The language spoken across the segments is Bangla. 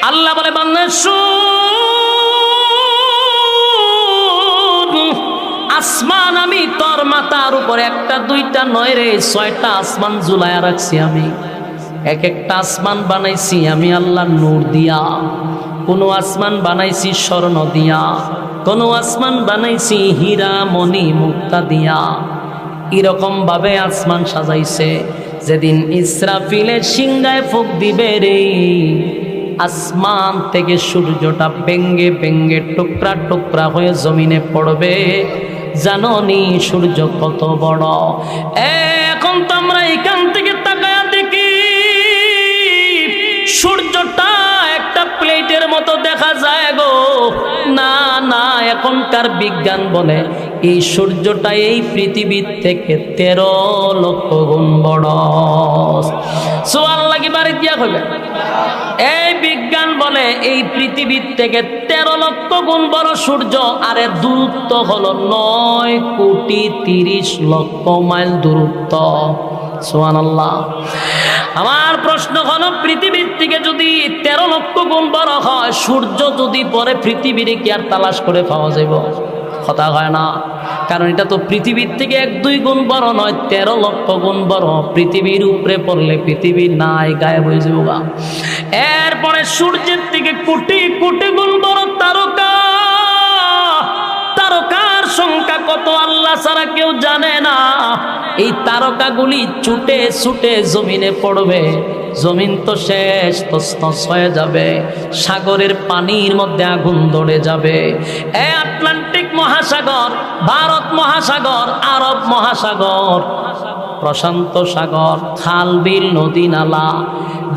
আল্লাহ বলে বান্দা শুন, আসমান আমি তোর মাথার উপরে একটা দুইটা নয় রে 6টা আসমান ঝুলায়া রাখছি আমি। এক একটা আসমান বানাইছি আমি আল্লাহ নূর দিয়া, কোনো আসমান বানাইছি স্বর্ণ দিয়া, কোনো আসমান বানাইছি হীরা মণি মুক্তা দিয়া। এরকম ভাবে আসমান সাজাইছে, যেদিন ইসরাফিলের সিংহায় ফুঁক দিবে রে, আসমান থেকে সূর্যটা ভেঙ্গে ভেঙ্গে টুকরা টুকরা হয়ে জমিনে পড়বে। জানো নি সূর্য কত বড়? এখন তো আমরা এখান থেকে তাকায়া দেখি সূর্যটা একটা প্লেটের মতো দেখা যায় গো। না না, এখনকার বিজ্ঞান বলে এই সূর্যটা এই পৃথিবীর থেকে 13 লক্ষ গুণ বড়। সুবহানাল্লাহ কি বাড়ি দিয়া কইবে? এই বিজ্ঞান বলে এই পৃথিবীর থেকে 13 লক্ষ গুণ বড় সূর্য, আরে দূরত্ব হলো 9 কোটি 30 লক্ষ মাইল দূরত্ব। সুবহানাল্লাহ। আমার প্রশ্ন হলো, পৃথিবীর থেকে যদি 13 লক্ষ গুণ বড় হয়, সূর্য যদি পরে পৃথিবীর কি আর তালাশ করে পাওয়া যাবে? কথা হয় না, কারণ এটা তো পৃথিবীর থেকে 1-2 গুণ বড় নয়, 13 লক্ষ গুণ বড়। পৃথিবীর উপরে পড়লে পৃথিবী নাই, গায়েব হয়ে যাবো গা। এরপরে সূর্যের থেকে কোটি কোটি গুণ বড় তারকা, তারকার সংখ্যা কত আল্লাহ ছাড়া কেউ জানে না। এই তারকাগুলি ছুটে ছুটে জমিনে পড়বে, জমিন তো শেষ, তছনছ হয়ে যাবে। সাগরের পানির মধ্যে আগুন ধরে যাবে। আটলান্টিক মহাসাগর, ভারত মহাসাগর, আরব মহাসাগর, প্রশান্ত সাগর, খাল বিল নদী নালা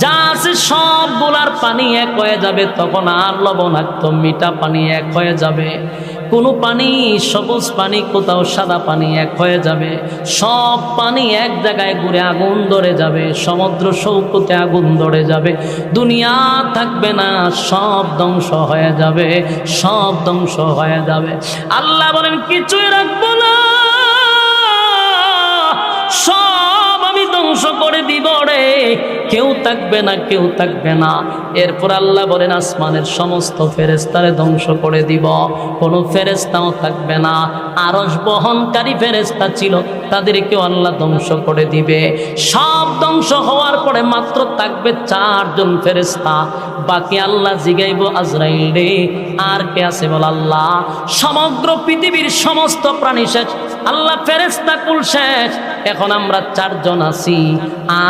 যা আছে সবগুলার পানি এক হয়ে যাবে। তখন আর লবণাক্ত মিঠা পানি এক হয়ে যাবে। কোনো পানি সবুজ পানি, কোথাও সাদা পানি এক হয়ে যাবে। সব পানি এক জায়গায় ঘুরে আগুন ধরে যাবে। সমুদ্র সৈকতে আগুন ধরে যাবে। দুনিয়া থাকবে না, সব ধ্বংস হয়ে যাবে, সব ধ্বংস হয়ে যাবে। আল্লাহ বলেন কিছুই রাখবো না, সব আমি ধ্বংস করে দিব রে, কেউ থাকবে না, কেউ থাকবে না। এরপর আল্লাহ বলেন আসমানের সমস্ত ফেরেশতারে ধ্বংস করে দিব, কোনো ফেরেশতাও থাকবে না। আরশ বহনকারী ফেরেশতা ছিল, তাদেরকেও আল্লাহ ধ্বংস করে দিবে। সব ধ্বংস হওয়ার পরে মাত্র থাকবে 4 জন ফেরেশতা। বাকি আল্লাহ জিগাইব আজরাইল রে আর কে আছে বল? আল্লাহ। সমগ্র পৃথিবীর সমস্ত প্রাণী শেষ, আল্লাহ ফেরেশতা কুল শেষ, এখন আমরা 4 জন আছি।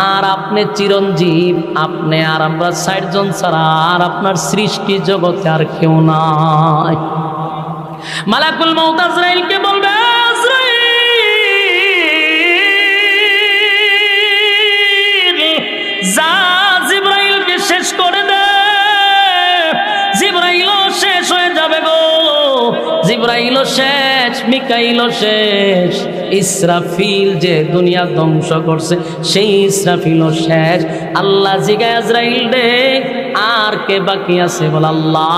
আর আপনি চিরঞ্জীব, আপনি আর আমরা 60 জন ছাড়া আর আপনার সৃষ্টি জগতে আর কেউ নাই। মালাকুল মউত আজরাইলকে বলবে, আজরাইল যা জিবরাইলকে শেষ করে দে। জিবরাইলও শেষ হয়ে যাবে গো, জিবরাইলও শেষ, মিকাইলও শেষ, ইসরাফিল যে দুনিয়া ধ্বংস করছে সেই ইসরাফিলও শেষ। আল্লাহ জিগায় আজরাইল রে আর কে বাকি আছে বল? আল্লাহ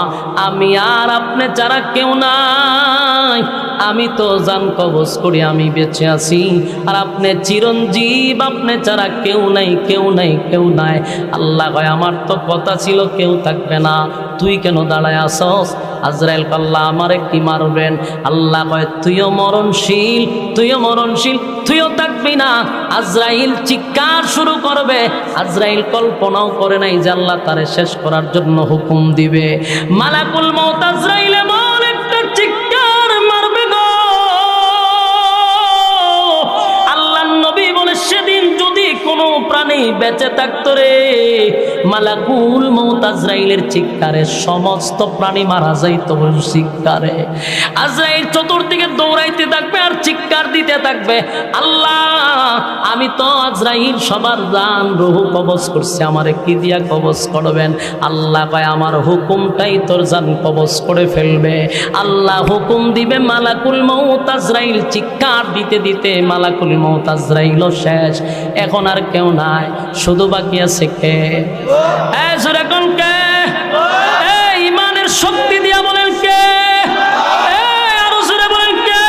আমি আর আপনি ছাড়া কেউ নাই। আমি তো জান কবজ করি আমি বেঁচে আছি, আর আপনি চিরঞ্জীব, আপনি ছাড়া কেউ নাই, কেউ নাই, কেউ নাই। আল্লাহ কয় আমার তো কথা ছিল কেউ থাকবে না, তুই কেন দাঁড়ায় আসস? আজরাইল আল্লাহ আমারে কি মারবেন? আল্লাহ কয় তুইও মরণশীল, তুইও মরণশীল, তুইও থাকবি না। আজরাইল চিৎকার শুরু করবে। আজরাইল কল্পনাও করে নাই যে আল্লাহ তারে শেষ করার জন্য হুকুম দিবে। মালাকুল মউত আজরাইল এমন একটা চিৎকার মারবে গো, আল্লাহর নবী বলে সেদিন যদি কোনো প্রাণী বেঁচে থাকতো রে, মালাকুল মউত আজরাইলের চিৎকারে সমস্ত প্রাণী মারা যাইত। চিৎকারে আজরাইল চতুর্দিকে দৌড়াইতে থাকবে আর চিৎকার দিতে থাকবে, আল্লাহ আমি তো আজরাইল সবার জান রূহ কবজ করছি, আমারে কি দিয়া কবজ করবেন? আল্লাহ কয় আমার হুকুমটাই তোর জান কবজ করে ফেলবে। আল্লাহ হুকুম দিবে, মালাকুল মউত আজরাইল চিৎকার দিতে দিতে মালাকুল মউত আজরাইলও শেষ। এখন আর কেউ নাই, শুধু বাকি আছে কে? এখন কে? ইমানের শক্তি দিয়া বলেন কে? আরো জোরে বলেন কে?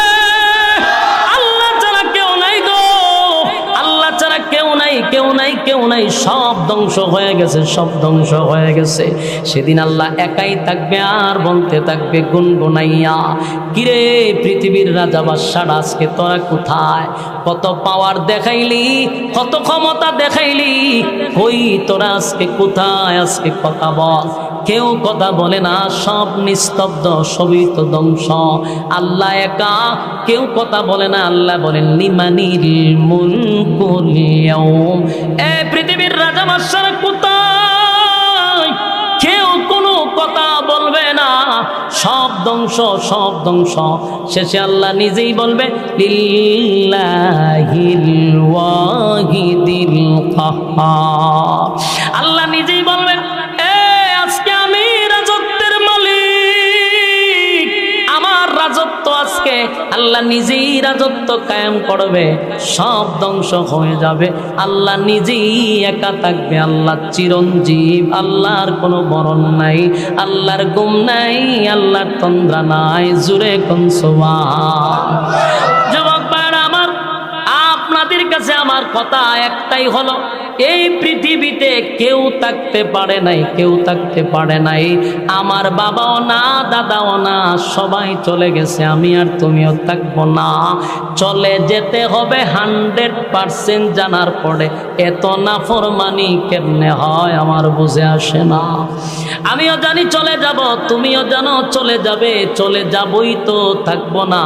আল্লাহ ছাড়া কেউ নাই গো, আল্লাহ ছাড়া কেউ নাই, কেউ নাই, কেউ নাই। সব সব ধ্বংস হয়ে গেছে, সব ধ্বংস হয়ে গেছে। সেদিন আল্লাহ একাই থাকবে আর বলতে থাকবে গুনগুনাইয়া, কিরে পৃথিবীর রাজা বাদশারা আজকে তোরা কোথায়? কত পাওয়ার দেখাইলি, কত ক্ষমতা দেখাইলি, কই তোরা আজকে কোথায়? আজকে কথা বল। কেউ কথা বলে না, সব নিস্তব্ধ, সবই তো ধ্বংস। আল্লাহ একা, কেউ কথা বলে না। আল্লাহ বলেন লিমানিল মুলকুল ইয়াউম, এ পৃথিবীর রাজা বাদশারা কোথায়? কেউ কোনো কথা বলবে না, সব ধ্বংস, সব ধ্বংস। শেষে আল্লাহ নিজেই বলবে লিল্লাহিল ওয়াহিদিল কাহ্হার। আল্লাহ নিজেই বলবেন আজকে আমি রাজত্বের মালিক, আমার রাজত্ব আজকে আল্লাহ নিজেই রাজত্ব কায়েম করবে, সব ধ্বংস হয়ে যাবে। আল্লাহ নিজেই একা থাকবে। আল্লাহ চিরঞ্জীব, আল্লাহর কোনো মরণ নাই, আল্লাহর গুম নাই, আল্লাহর তন্দ্রা নাই। জুরে কোন সুবহান। যুবক ভাইরা আমার, আপনাদের কাছে আমার কথা একটাই হলো, এই পৃথিবীতে কেউ থাকতে পারে নাই, কেউ থাকতে পারে নাই। আমার বাবাও না, দাদাও না, সবাই চলে গেছে। আমি আর তুমিও থাকবো না। চলে যেতে হবে 100% জানার পরে এত নাফরমানি কেমনে হয় আমার বুঝে আসে না। আমিও জানি চলে যাব, তুমিও জানো চলে যাবে, চলে যাবই তো, থাকবো না।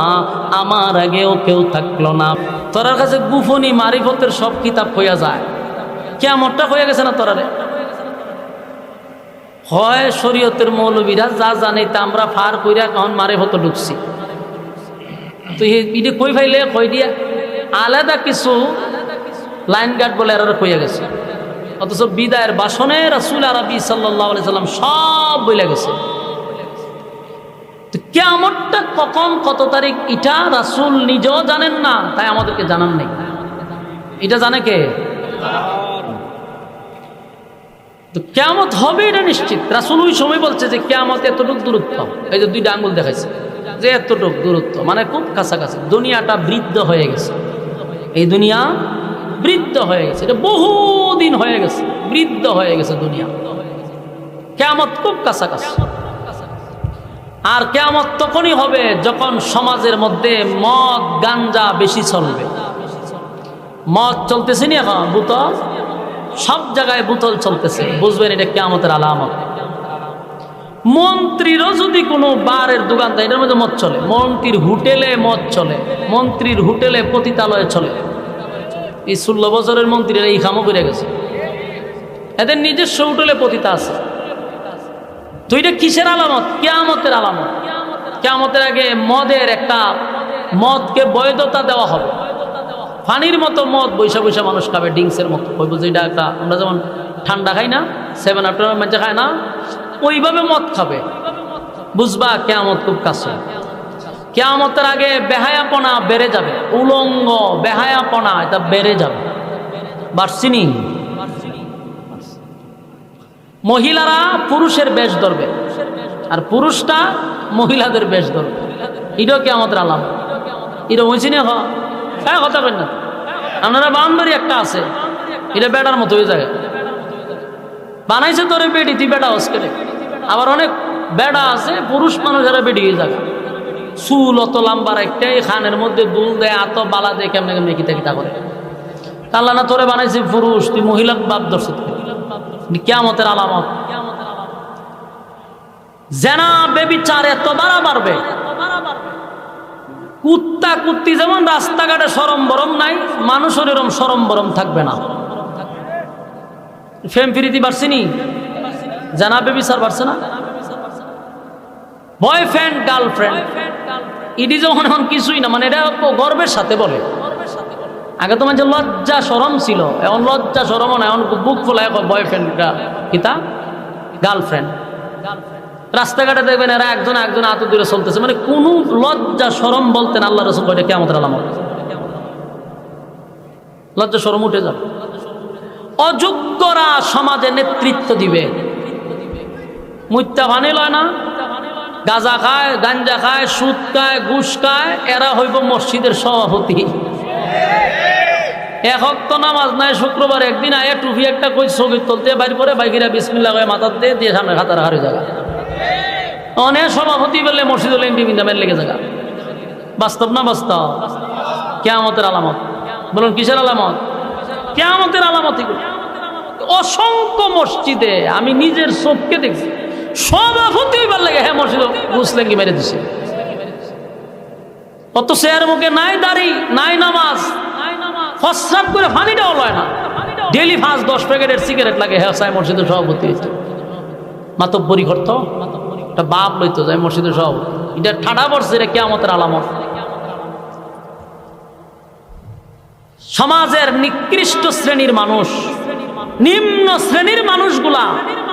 আমার আগেও কেউ থাকলো না। তোরার কাছে গুফনি মারিফতের সব কিতাব হইয়া যায়, কিয়ামতটা হয়ে গেছে না তোরারে? হয় শরীয়তের মৌলবীরা যা জানে তা আমরা ফার কইরা কখন মারিফত ঢুকছি। তো এটা কই ফাইলে কই দিয়া আলাদা কিছু লাইন গার্ড বলে এরা কইয়া গেছে, অথচ বিদায়ের বাসনে রাসূল আরবি সাল্লাল্লাহু আলাইহি সাল্লাম সব বলে গেছে। তো কিয়ামতটা কখন, কত তারিখ, এটা রাসূল নিজেও জানেন না, তাই আমাদেরকে জানান নাই। এটা জানে কে? তো কিয়ামত হবে এটা নিশ্চিত। রাসূল ওই সময় বলছে যে কিয়ামত এতটুক দূরত্ব, এই যে 2টা আঙ্গুল দেখাইছে যে এতটুক দূরত্ব, মানে খুব কাছাকাছি। দুনিয়াটা বৃদ্ধ হয়ে গেছে, এই দুনিয়া বৃদ্ধ হয়ে গেছে, এটা বহুদিন হয়ে গেছে, বৃদ্ধ হয়ে গেছে দুনিয়া। কিয়ামত খুব কাছাকাছি। আর কিয়ামত তখনই হবে যখন সমাজের মধ্যে মদ গাঞ্জা বেশি চলবে। মদ চলতেছে নি এখন, বোতল, সব জায়গায় বোতল চলতেছে, বুঝবেন এটা কিয়ামতের আলামত। মন্ত্রীরও যদি কোনো বারের দোকান দেয়, এটার মধ্যে মদ চলে। মন্ত্রীর হোটেলে মদ চলে, মন্ত্রীর হোটেলে পতিতালয়ে চলে। এই 16 বছরের মন্ত্রীরা এই কামও করে গেছে, এদের নিজস্ব হোটেলে পতিতা আছে। তো এটা কিসের আলামত? কিয়ামতের আলামত। কিয়ামতের আগে মদের একটা, মদকে বৈধতা দেওয়া হবে। পানির মতো মদ বৈশা বৈশা মানুষ খাবে, ড্রিঙ্কসের মতো। ওই বুঝি এটা একটা, আমরা যেমন ঠান্ডা খাই না, 7 আপ মানুষ খায় না, ওইভাবে মদ খাবে। বুঝবা কিয়ামত খুব কাছে। কিয়ামতের আগে বেহায়াপনা বেড়ে যাবে, উলঙ্গ বেহায়াপনা এটা বেড়ে যাবে। বাড়ছিনি? মহিলারা পুরুষের বেশ ধরবে, আর পুরুষটা মহিলাদের বেশ ধরবে। এটাও কিয়ামতের আলামত। এটা হয়েছে না? হ্যাঁ, কথা বলেন না আপনারা। বাউন্ডারি একটা আছে, এটা বেটার মতো হয়ে যায়। বানাইছে তোরে বেডি, তুই বেটা হস করে। আবার অনেক বেড়া আছে, পুরুষ মানুষেরা বেডি হয়ে যায়। চুল অত লম্বা একটাই, খানের মধ্যে দুল দেয়, এত বালা দেয়, কেমনে কেমনে কিতা কিতা করে। আল্লাহ না তোরে বানাইছে পুরুষ, তুই মহিলা বাপ দর্শক। কিয়ামতের আলামত। জেনা বেবিচার এত বাড়া বাড়বে, কুত্তা কুত্তি যেমন রাস্তাঘাটে সরম বরম নাই, মানুষের এরম সরম বরম থাকবে না। ফেম ফিরিতি বাড়ছেনি, জেনা বেবিচার বাড়ছে না। বয়ফ্রেন্ড গার্লফ্রেন্ড, ইডি যখন এখন কিছুই না, মানে এটা গর্বের সাথে বলে। আগে তো মানে লজ্জা সরম ছিল, এখন লজ্জা সরম না, এখন বুক ফোলায় বয়ফ্রেন্ড কিতা গার্লফ্রেন্ড। রাস্তাঘাটে দেখবেন এরা একজন একজন হাত দূরে চলতেছে, মানে কোন লজ্জা সরম বলতেন আল্লাহ রাসূল কইটা কিয়ামতের আলামত। লজ্জা সরম উঠে যাবে। অযোগ্যরা সমাজে নেতৃত্ব দিবে। মুত্তা ভানে লয় না, গাঁজা খায়, গাঞ্জা খায়, সুদ খায়, ঘুষ খায়, এরা হইব মসজিদের সভাপতি। এক ওয়াক্ত নামাজ নাই, শুক্রবার একদিন আয়া টুপি একটা কই ছবি তুলতে বাইর করে বাইকিরা বিসমিল্লাহ কয়ে মাথার দিয়ে সামনে খাতার হারে জায়গা অনেক সভাপতি বললে মসজিদুল ইন্ডিমিন্দামের লেগে জায়গা। বাস্তব না বাস্তব? কিয়ামতের আলামত। বলুন কিসের আলামত? কিয়ামতের আলামত। অসংখ্য মসজিদে আমি নিজের চোখকে দেখছি সভাপতি হইবার লাগে হ্যাঁ মসজিদ মুসলিম মেরে দিছে। কত চেয়ার মুখে নাই দাড়ি নাই নামাজ, ফসরাপ করে পানিটাও লয় না, ডেলি 5-10 প্যাকেটের সিগারেট লাগে হ্যাঁ সাই মসজিদের সভাপতি হইতো। মাতব্বরি করতো, একটা বাপ লইতো যায় মসজিদের সভাপতি। এটা ঠাডা পড়ছে, এটা কিয়ামতের আলামত। সমাজের নিকৃষ্ট শ্রেণীর মানুষ, নিম্ন শ্রেণীর মানুষগুলা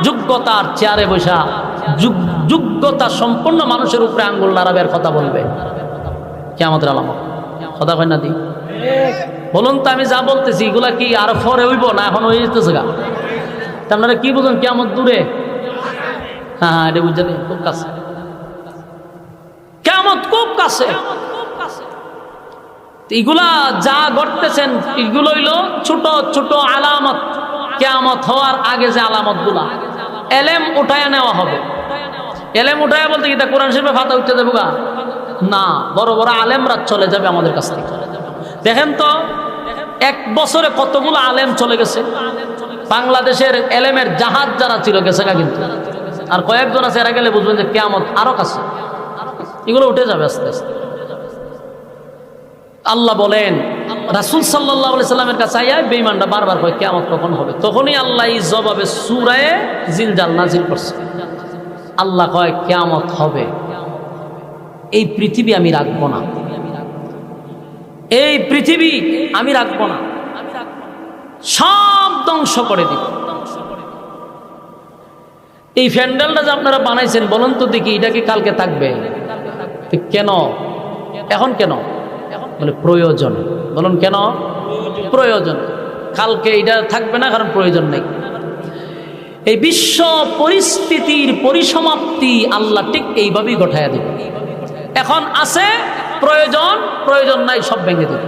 যোগ্যতার চেয়ারে বসা যোগ্যতা সম্পন্ন মানুষের উপরে আঙ্গুল নাড়াবের কথা বলবে, কিয়ামতের আলামত। কথা কয় না দি? বলুন তো আমি যা বলতেছি এগুলা কি আর পরে হইব না এখন হয়ে যেতেছে গা? আপনারা কি বুঝুন কিয়ামত দূরে? হ্যাঁ এটা বুঝতে খুব কাছে, কিয়ামত খুব কাছে। এগুলা যা ঘটতেছেন এগুলো হইল ছোট ছোট আলামত। কিয়ামত হওয়ার আগে যে আলামত গুলা এলেম উঠায়া নেওয়া হবে। এলেম উঠায়া বলতে কি তা কোরআন শরীফে ফাতা উঠতে যাবো গা? না, বড় বড় আলেমরা চলে যাবে আমাদের কাছ থেকে। দেখেন তো 1 বছরে কতগুলো আলেম চলে গেছে। বাংলাদেশের এলেমের জাহাজ যারা ছিল গেছে গা, কিন্তু আর কয়েকজন আছে, এরা গেলে বুঝবেন যে কিয়ামত আরো কাছে। এগুলো উঠে যাবে আস্তে আস্তে। আল্লাহ বলেন রাসূল সাল্লাল্লাহু আলাইহি সাল্লামের কাছে আইয়া বেঈমানরা বারবার কয় কিয়ামত কখন হবে। তখনই আল্লাহ এই জবাবে সূরা জিলজাল নাজিল করছে। আল্লাহ কয় কিয়ামত হবে, এই পৃথিবী আমি রাখবো না, এই পৃথিবী আমি রাখবো না, সব ধ্বংস করে দিব। এই প্যান্ডেলটা যে আপনারা বানাইছেন বলুন তো দেখি, এটা কি কালকে থাকবে? কেন এখন কেন? মানে প্রয়োজন। বলুন কেন? প্রয়োজন। কালকে এটা থাকবে না, কারণ প্রয়োজন নেই। এই বিশ্ব পরিস্থিতির পরিসমাপ্তি আল্লাহ ঠিক এইভাবেই ঘটাইয়া দেবে। এখন আছে প্রয়োজন, প্রয়োজন নাই, সব ভেঙে দেবে।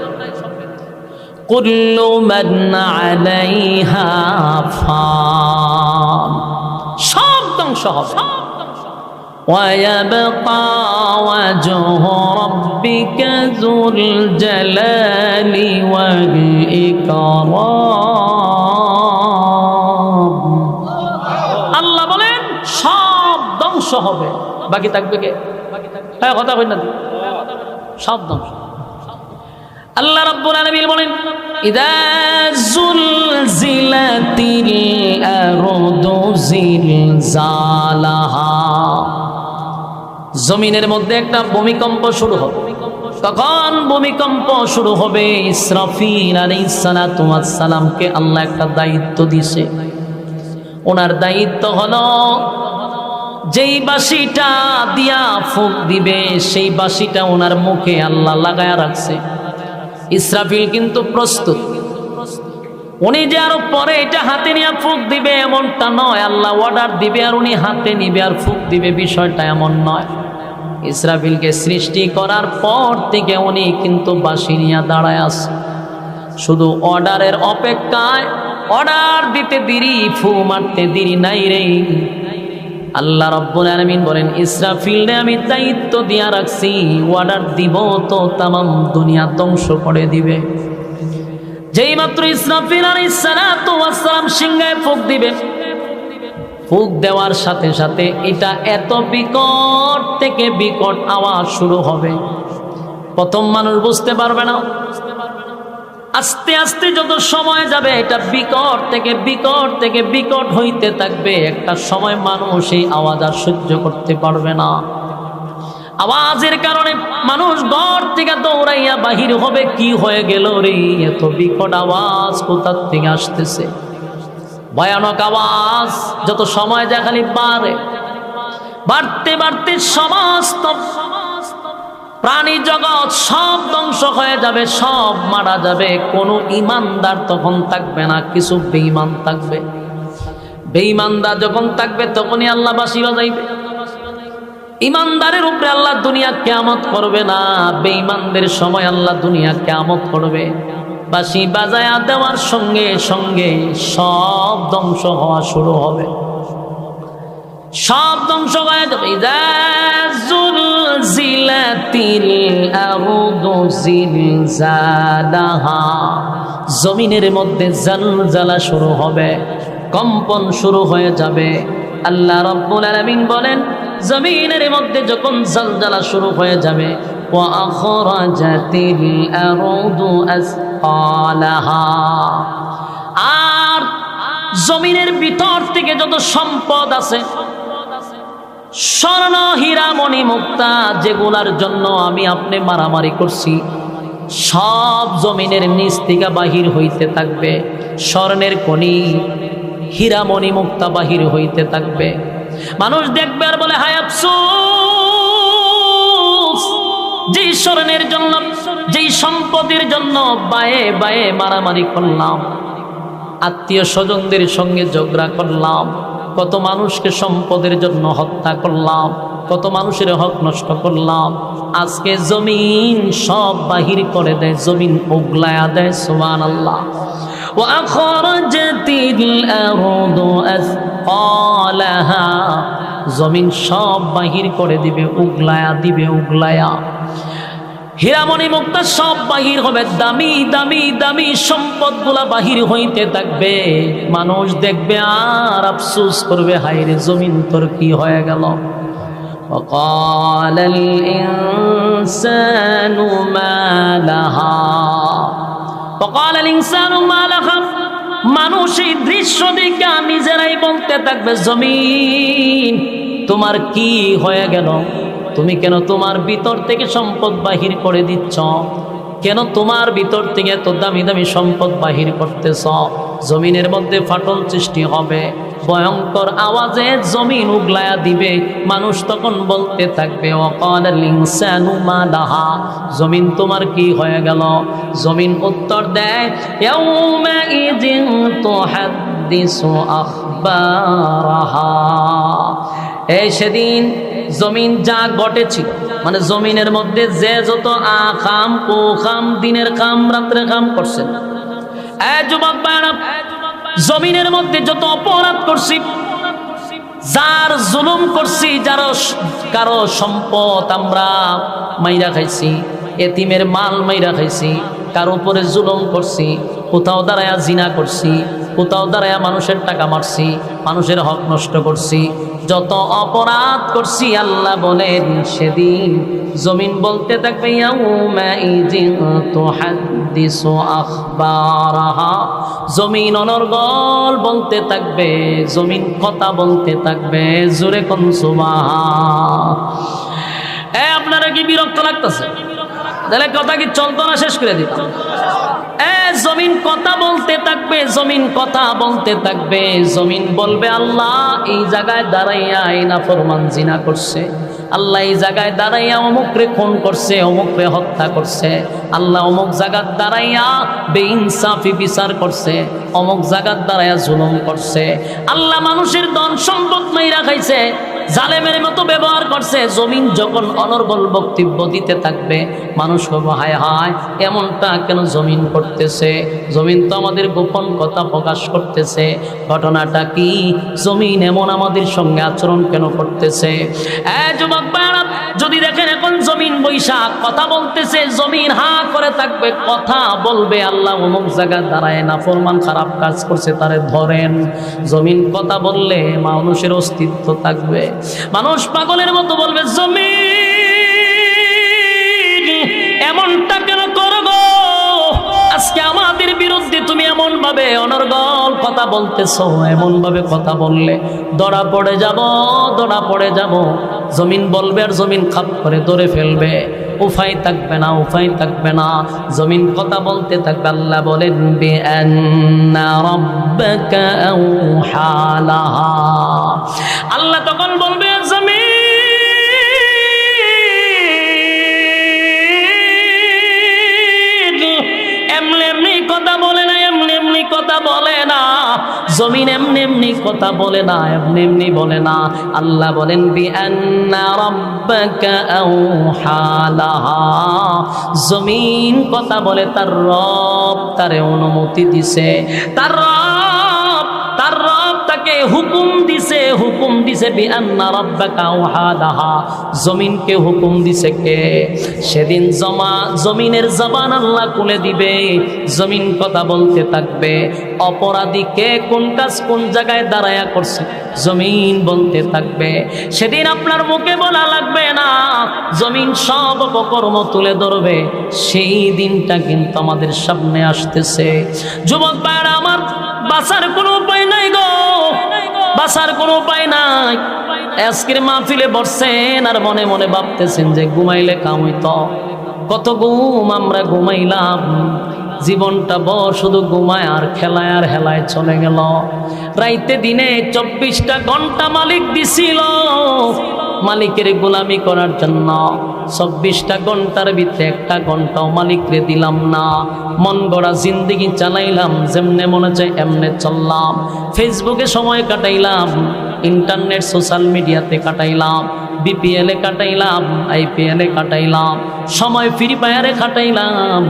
কুল্লু মান আলাইহা ফান, সব ধ্বংস হবে। وَيَبْقَى وَجْهُ رَبِّكَ ذُو الْجَلَالِ وَالْإِكْرَامِ। আল্লাহ বলেন সব ধ্বংস হবে, বাকি থাকবে কে? হ্যাঁ কথা কই না, সব ধ্বংস। আল্লাহ রাব্বুল আলামিন বলেন ইযা যুলজিলাতিল আরদু জিলজালাহা, জমিনের মধ্যে একটা ভূমিকম্প শুরু হবে। কখন ভূমিকম্প শুরু হবে? ইসরাফিল আলাইহিস সালাতু ওয়াস সালামকে আল্লাহ একটা দায়িত্ব দিয়েছে। ওনার দায়িত্ব হলো যেই বাঁশিটা দিয়া ফুঁক দিবে সেই বাঁশিটা ওনার মুখে আল্লাহ লাগায়া রাখছে। ইসরাফিল কিন্তু প্রস্তুত, উনি যে আরো পরে এটা হাতে নিয়ে ফুঁক দিবে এমনটা নয়। আল্লাহ অর্ডার দিবে আর উনি হাতে নিবে আর ফুঁক দিবে, বিষয়টা এমন নয়। ইসরাফিলকে সৃষ্টি করার পর থেকে উনি কিন্তু বাঁশি নিয়ে দাঁড়ায় আছে, শুধু অর্ডারের অপেক্ষায়। অর্ডার দিতে দেরি, ফু মারতে দেরি নাই রে। আল্লাহ রাব্বুল আলামিন বলেন ইসরাফিলকে আমি দায়িত্ব দিয়া রাখছি, অর্ডার দিব তো তামাম দুনিয়া ধ্বংস করে দিবে। যেই মাত্র ইসরাফিল আলাইহিস সালাতু ওয়াস সালাম সিংহায় ফুঁক দিবে, ফুঁক দেওয়ার সাথে সাথে এটা এত বিকট থেকে বিকট আওয়াজ শুরু হবে। প্রথম মানুষ বুঝতে পারবে না, আস্তে আস্তে যত সময় যাবে এটা বিকট থেকে বিকট থেকে বিকট হইতে থাকবে। একটা সময় মানুষ এই আওয়াজ আর সহ্য করতে পারবে না। আওয়াজের কারণে মানুষ ঘর থেকে দৌড়াইয়া বাহির হবে, কি হয়ে গেল রে, এত বিকট আওয়াজ কোথা থেকে আসতেছে? ভয়ানক আওয়াজ যত সময় যায় খালি বাড়তে বাড়তে সমস্ত প্রাণী জগৎ সব ধ্বংস হয়ে যাবে, সব মারা যাবে। কোনো ইমানদার তখন থাকবে না, কিছু বেঈমান থাকবে। বেঈমানদার যখন থাকবে তখনই আল্লাহ বাঁশি বাজাইবে। ইমানদারের উপরে আল্লাহ দুনিয়া কিয়ামত করবে না, বেঈমানদের সময় আল্লাহ দুনিয়া কিয়ামত করবে। বাঁশি বাজায়া দেওয়ার সঙ্গে সঙ্গে সব ধ্বংস হওয়া শুরু হবে, সব ধ্বংস হয়ে যাবে। ইযা যুলজিলাতিল আরদু জিলজালাহা, জমিনের মধ্যে জালজালা শুরু হবে, কম্পন শুরু হয়ে যাবে। আল্লাহ রাব্বুল আলামিন বলেন, জমিনের মধ্যে যখন জালজালা শুরু হয়ে যাবে, ওয়া আখরাজাতিল আরদু আসকালাহা, আর জমিনের ভিতর থেকে যত সম্পদ আছে, স্বর্ণ হীরা মণি মুক্তা, যেগুলার জন্য আমি আপনি মারামারি করছি, সব জমিনের নিচ থেকে বাহির হইতে থাকবে। স্বর্ণের খনি, হীরা মণি মুক্তা বাহির হইতে থাকবে। মানুষ দেখবে আর বলে, হায় আফসোস, যেই স্বর্ণের জন্য, যেই সম্পদের জন্য বায়ে বায়ে মারামারি করলাম, আত্মীয় স্বজনদের সঙ্গে ঝগড়া করলাম, কত মানুষকে সম্পদের জন্য হত্যা করলাম, কত মানুষের হক নষ্ট করলাম, আজকে জমিন সব বাহির করে দেয়, জমিন উগলায়া দেয়। সুবহানাল্লাহ। ওয়া আখরাজাতিল আরদু আসকালাহা, জমিন সব বাহির করে দিবে, উগলায়া দিবে, উগলায়া। হীরামণি মুক্তা সব বাহির হবে, দামি দামি দামি সম্পদগুলা বাহির হইতে থাকবে। মানুষ দেখবে আর আফসোস করবে, হায়রে জমিন তোর কি হয়ে গেল। وقال الإنسان ما لها وقال الإنسان ما لها, মানুষ এই দৃশ্য দেখে নিজেরাই বলতে থাকবে, জমিন তোমার কি হয়ে গেল, তুমি কেন তোমার ভিতর থেকে সম্পদ বাহির করে দিচ্ছ, কেন তোমার ভিতর থেকে এত দামি দামি সম্পদ বাহির করতেছ। জমিনের মধ্যে ফাটল সৃষ্টি হবে, ভয়ঙ্কর আওয়াজে জমিন উগলায়া দিবে। মানুষ তখন বলতে থাকবে, ওয়াকালাল ইনসানু মা লাহা, জমিন তোমার কি হয়ে গেল। জমিন উত্তর দেয়, ইয়াউমা ইযিন তুহাদ্দিসু আখবারাহা, এই সেদিন জমিন যা ঘটেছিল, মানে জমিনের মধ্যে যে যত আখাম কুখাম, দিনের কাম রাত্রে কাম করছেন, যুবক ভাইরা, জমিনের মধ্যে যত অপরাধ করছি, যার জুলুম করছি, যার কারো সম্পদ আমরা মাইরা খাইছি, এতিমের মাল মাইরা খাইছি, কারো উপরে জুলুম করছি, কোথাও দাঁড়ায়া জিনা করছি, কোথাও দাঁড়ায়া মানুষের টাকা মারছি, মানুষের হক নষ্ট করছি, যত অপরাধ করছি, আল্লাহ বলেন সেদিন জমিন বলতে থাকবে, ইয়াউমা ইযিন তুহাদ্দিসু আখবারাহা, জমিন অনর্গল বলতে থাকবে, জমিন কথা বলতে থাকবে। জোরে কোন সুবহান। আপনারা কি বিরক্ত লাগতেছে? তাহলে কথা কি চলতো না, শেষ করে দিতাম। জমিন কথা বলতে থাকবে, জমিন কথা বলতে থাকবে। জমিন বলবে, আল্লাহ এই জায়গায় দাঁড়াইয়া এই নাফরমান জিনা করছে, আল্লাহ এই জায়গায় দাঁড়াইয়া অমুকরে খুন করছে, অমুকরে হত্যা করছে, আল্লাহ অমুক জায়গার দাঁড়াইয়া বেইনসাফি বিচার করছে, অমুক জায়গার দাঁড়াইয়া জুলুম করছে, আল্লাহ মানুষের ধন সম্পদ মাইরা খাইছে, জালেমের মতো ব্যবহার করছে। জমিন যখন অনর্গল বক্তব্য দিতে থাকবে, মানুষ হবে, হায় হায় এমনটা কেন জমিন করতেছে, জমিন তো আমাদের গোপন কথা প্রকাশ করতেছে, ঘটনাটা কি, জমিন এমন আমাদের সঙ্গে আচরণ কেন করতেছে। যুবক ভাইরা, যদি দেখেন এখন জমিন বৈশাখ কথা বলতেছে, জমিন হা করে থাকবে, কথা বলবে, আল্লাহ অমুক জায়গায় দাঁড়ায় নাফরমান খারাপ কাজ করছে, তারে ধরেন। জমিন কথা বললে মানুষের অস্তিত্ব থাকবে। মানুষ পাগলের মতো বলবে, জমিন এমনটা কেন করো গো, আজকে আমাদের বিরুদ্ধে তুমি এমন ভাবে অনর্গল কথা বলতেছো, এমন ভাবে কথা বললে ধরা পড়ে যাব, ধরা পড়ে যাব। জমিন বলবে, আর জমিন খাপ করে ধরে ফেলবে, উপায় থাকবে না, উপায় থাকবে না। জমিন কথা বলতে থাকবে। আল্লাহ বলেন, বিআন্না রাব্বাকা আওহা লাহা, আল্লাহ তখন বলবে, জমিন এমনি এমনি কথা বলে না, এমনি এমনি কথা বলে না। জমিন এমনি এমনি কথা বলে না, এমনি এমনি বলে না। আল্লাহ বলেন বিআন্না রাব্বাকা আওহা লাহা, জমিন কথা বলে, তার রব তারে অনুমতি দিছে, তার রব তাকে হুকুম দিছে বিআন্না রাব্বাকা আওহা লাহা, জমিনকে হুকুম দিছে কে? সেদিন জমিনের জবান আল্লাহ খুলে দিবে, জমিন কথা বলতে থাকবে। অপরাধীকে কোন কাজ কোন জায়গায় দাঁড়ায়া করছে জমিন বলতে থাকবে। সেদিন আপনার মুখে বলা লাগবে না, জমিন সব অপকর্ম তুলে ধরবে। সেই দিনটা কিন্তু আমাদের সামনে আসতেছে। যুবক ভাইরা আমার, বাঁচার কোনো উপায় নাই গো, বাঁচার কোনো উপায় নাই। আজকের মাহফিলে বসছেন আর মনে মনে ভাবতেছেন যে ঘুমাইলে কাম হইতো। কত ঘুম আমরা ঘুমাইলাম, জীবনটা শুধু ঘুমায় আর খেলায় আর হেলায় চলে গেল। রাইতে দিনে 24টা ঘন্টা মালিক দিছিল মালিকের গোলামি করার জন্য। 24টা ঘন্টার ভিতরে একটা ঘন্টাও মালিকরে দিলাম না। মন গড়া জিন্দেগি চালাইলাম, যেমনে মনে চায় এমনে চললাম। ফেসবুকে সময় কাটাইলাম, ইন্টারনেট সোশ্যাল মিডিয়াতে কাটাইলাম, বিপিএলে কাটাইলাম, আইপিএলে কাটাইলাম, সময় ফ্রি ফায়ারে কাটাইলাম।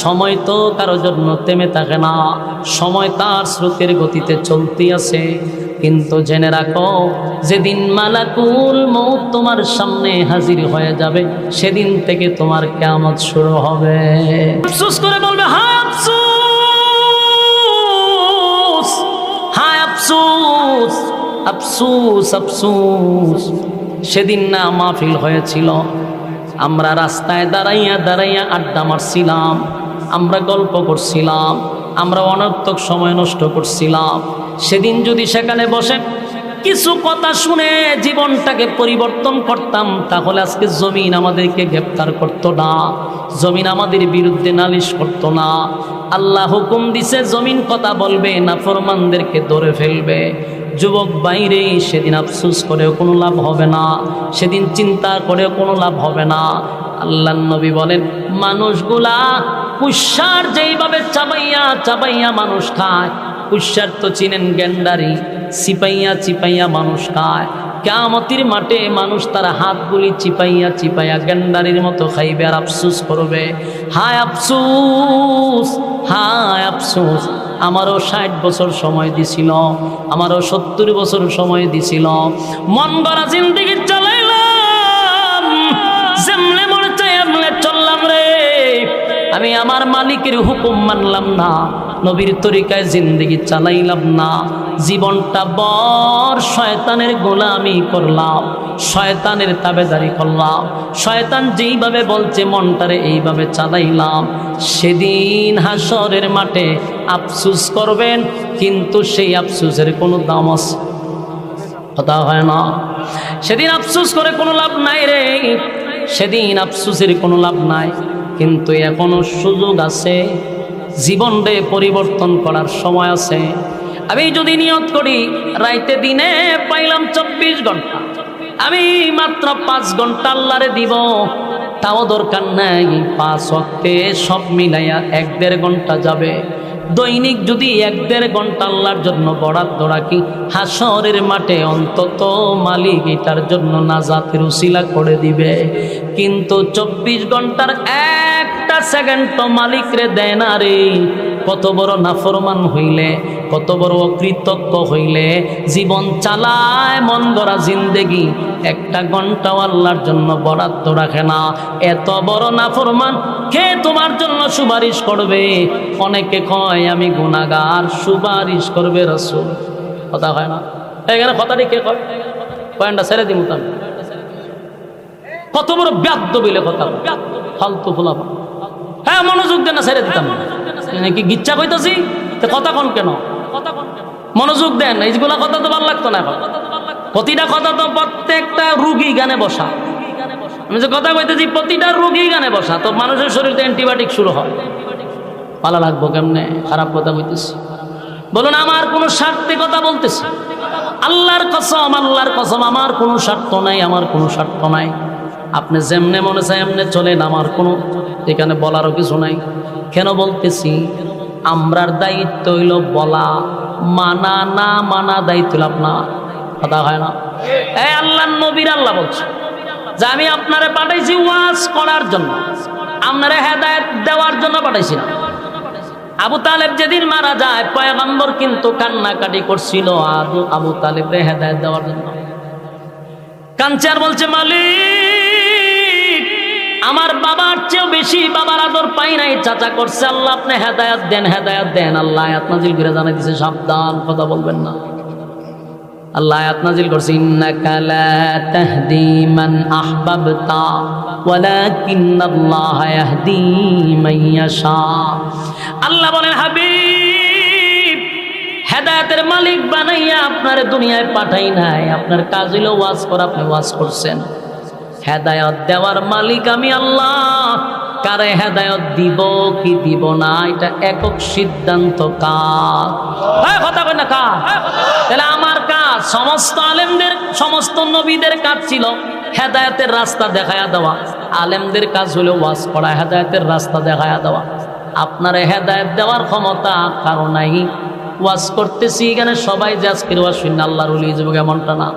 সময় তো কারোর জন্য থেমে থাকে না, সময় তার স্রোতের গতিতে চলতে আছে। কিন্তু জেনে রাখো, যেদিন মালাকুল মউত তোমার সামনে হাজির হয়ে যাবে, সেদিন থেকে তোমার কিয়ামত শুরু হবে। আফসোস করে বলবে, হায় আফসোস, হায় আফসোস, আফসোস, আফসোস। সেদিন না মাহফিল হয়েছিল, আমরা রাস্তায় দাঁড়াইয়া দাঁড়াইয়া আড্ডা মারছিলাম, আমরা গল্প করছিলাম, আমরা অনর্থক সময় নষ্ট করছিলাম। সেদিন যদি সেখানে বসে কিছু কথা শুনে জীবনটাকে পরিবর্তন করতাম, তাহলে আজকে জমিন আমাদেরকে গ্রেফতার করতো না, জমিন আমাদের বিরুদ্ধে নালিশ করতো না। আল্লাহ হুকুম দিছে, জমিন কথা বলবে, নাফরমানদেরকে ধরে ফেলবে। যুবক বাইরে, সেদিন আফসোস করেও কোনো লাভ হবে না, সেদিন চিন্তা করেও কোনো লাভ হবে না। আল্লাহর নবী বলেন, মানুষগুলা কুশার যেইভাবে চাবাইয়া চাবাইয়া মানুষ খায়, কুশার তো চিনেন, গেন্ডারি, চিপাইয়া চিপাইয়া মানুষ খায়। কিয়ামতের মাঠে মানুষ তার হাতগুলি চিপাইয়া চিপাইয়া গেন্ডারির মতো খাইবে আর আফসোস করবে। হায় আফসোস, হায় আফসোস, আমারও 60 বছর সময় দিছিল, আমারও 70 বছর সময় দিছিল, মন গড়া জিন্দেগি চালাইলাম, যেমনে মনে চাই এমনে চললাম রে। আমি আমার মালিকের হুকুম মানলাম না, নবীর তরিকায় জিন্দেগি চালাইলাম না, জীবনটা শয়তানের গোলামি করলাম, শয়তানের তাবেদারি করলাম, শয়তান যেইভাবে বলছে মনটারে এইভাবে চালাইলাম। সেদিন হাসরের মাঠে আফসোস করবেন, কিন্তু সেই আফসোসের কোনো দাম আছে? কথা হয় না। সেদিন আফসোস করে কোনো লাভ নাই রে, সেদিন আফসোসের কোনো লাভ নাই। কিন্তু এখনো সুযোগ আছে, জীবনকে পরিবর্তন করার সময় আছে। আমি যদি নিয়ত করি রাইতে দিনে পাইলাম 24 ঘন্টা, আমি মাত্র 5 ঘন্টা আল্লাহরে দিব, তাও দরকার নাই 5 ওয়াক্তে সব মিলাইয়া 1-1.5 ঘন্টা যাবে। দৈনিক যদি 1-1.5 ঘন্টা আল্লাহর জন্য বরাদ্দ রাখি, হাসরের মাঠে অন্তত মালিক এটার জন্য নাজাতের উসিলা করে দিবে। কিন্তু 24 ঘন্টার একটা সেকেন্ড তো মালিকরে দেয় না রে। কত বড় নাফরমান হইলে, কত বড় অকৃতজ্ঞ হইলে জীবন চালায়, মন গড়া জিন্দেগি 1টা ঘন্টাও আল্লাহর জন্য বরাদ্দ রাখে না। এত বড় নাফরমান কে তোমার জন্য সুপারিশ করবে? অনেকে কয় আমি গুনাহগার, সুপারিশ করবে রাসূল। কথা হয় না এখানে? কথাটি কে কয়? পয়েন্টটা ছেড়ে দিমু তো। কত বড় ব্যাদ্য বলে কথা, ফালতু ফুলাফা। হ্যাঁ, মনোযোগ দেন না, ছেড়ে দিতাম কি গিচ্ছা কইতাছি? কথা কন কেন? মনোযোগ দেন, এইগুলা কথা তো ভালো লাগতো না। এখন প্রতিটা কথা তো প্রত্যেকটা রুগী গানে বসা। আমি যে কথা কইতেছি প্রতিটা রুগী গানে বসা, তো মানুষের শরীরে অ্যান্টিবায়োটিক শুরু হয়। ভালো লাগবো কেমনে? খারাপ কথা কইতেছি। বলুন, আমার কোনো স্বার্থে কথা বলতেছি? আল্লাহর কসম, আল্লাহর কসম, আমার কোনো স্বার্থ নাই, আমার কোনো স্বার্থ নাই। আপনি যেমনে মনে চায় এমনে চলেন, আমার কোনো এখানে বলারও কিছু নাই। কেন বলতেছি? আমরার দায়িত্ব হইল বলা, মানা না মানা দায়িত্ব আপনার, কথা হয় না? এই আল্লাহর নবীর আল্লাহ বলছে যে আমি আপনারে পাঠাইছি ওয়াজ করার জন্য, আপনারে হেদায়েত দেওয়ার জন্য পাঠাইছি না। আবু তালেব যেদিন মারা যায় পয়গম্বর কিন্তু কান্নাকাটি করছিল আবু তালেবরে হেদায়েত দেওয়ার জন্য। কাঁদছে আর বলছে, মালিক আমার বাবার চেয়েও বেশি বাবার আদর পাই নাই, চাচা করছে, আল্লাহ আপনি হেদায়েত দেন, হেদায়েত দেন। আল্লাহ আয়াত নাজিল করে জানাই দিয়েছে, সাবধান, কথা বলবেন না। আল্লাহ আয়াত নাজিল করছে, ইন্নাকা লা তাহদি মান আহবাবতা ওয়ালাকিন্নাল্লাহা ইয়াহদি মান ইয়াশা। আল্লাহ বলেন, হাবিব হেদায়েতের মালিক বানাইয়া আপনারে দুনিয়ায় পাঠাই নাই, আপনার কাজ হলো ওয়াজ করা, আপনি ওয়াজ করছেন। হেদায়েত দেওয়ার মালিক আমি আল্লাহ, কারে হেদায়েত দিব কি দিব না এটা একক সিদ্ধান্ত কার? কথা কই না কার? তাহলে আমার কাজ, সমস্ত আলেমদের সমস্ত নবীদের কাজ ছিল হেদায়েতের রাস্তা দেখায়া দেওয়া, আলেমদের কাজ হলো ওয়াজ করা, হেদায়েতের রাস্তা দেখায়া দেওয়া। আপনার হেদায়েত দেওয়ার ক্ষমতা কারো নাই। ওয়াজ করতেছি এখানে সবাই যে আজকের ওয়াজ শুনে আল্লাহর ওলি যাবে এমনটা না,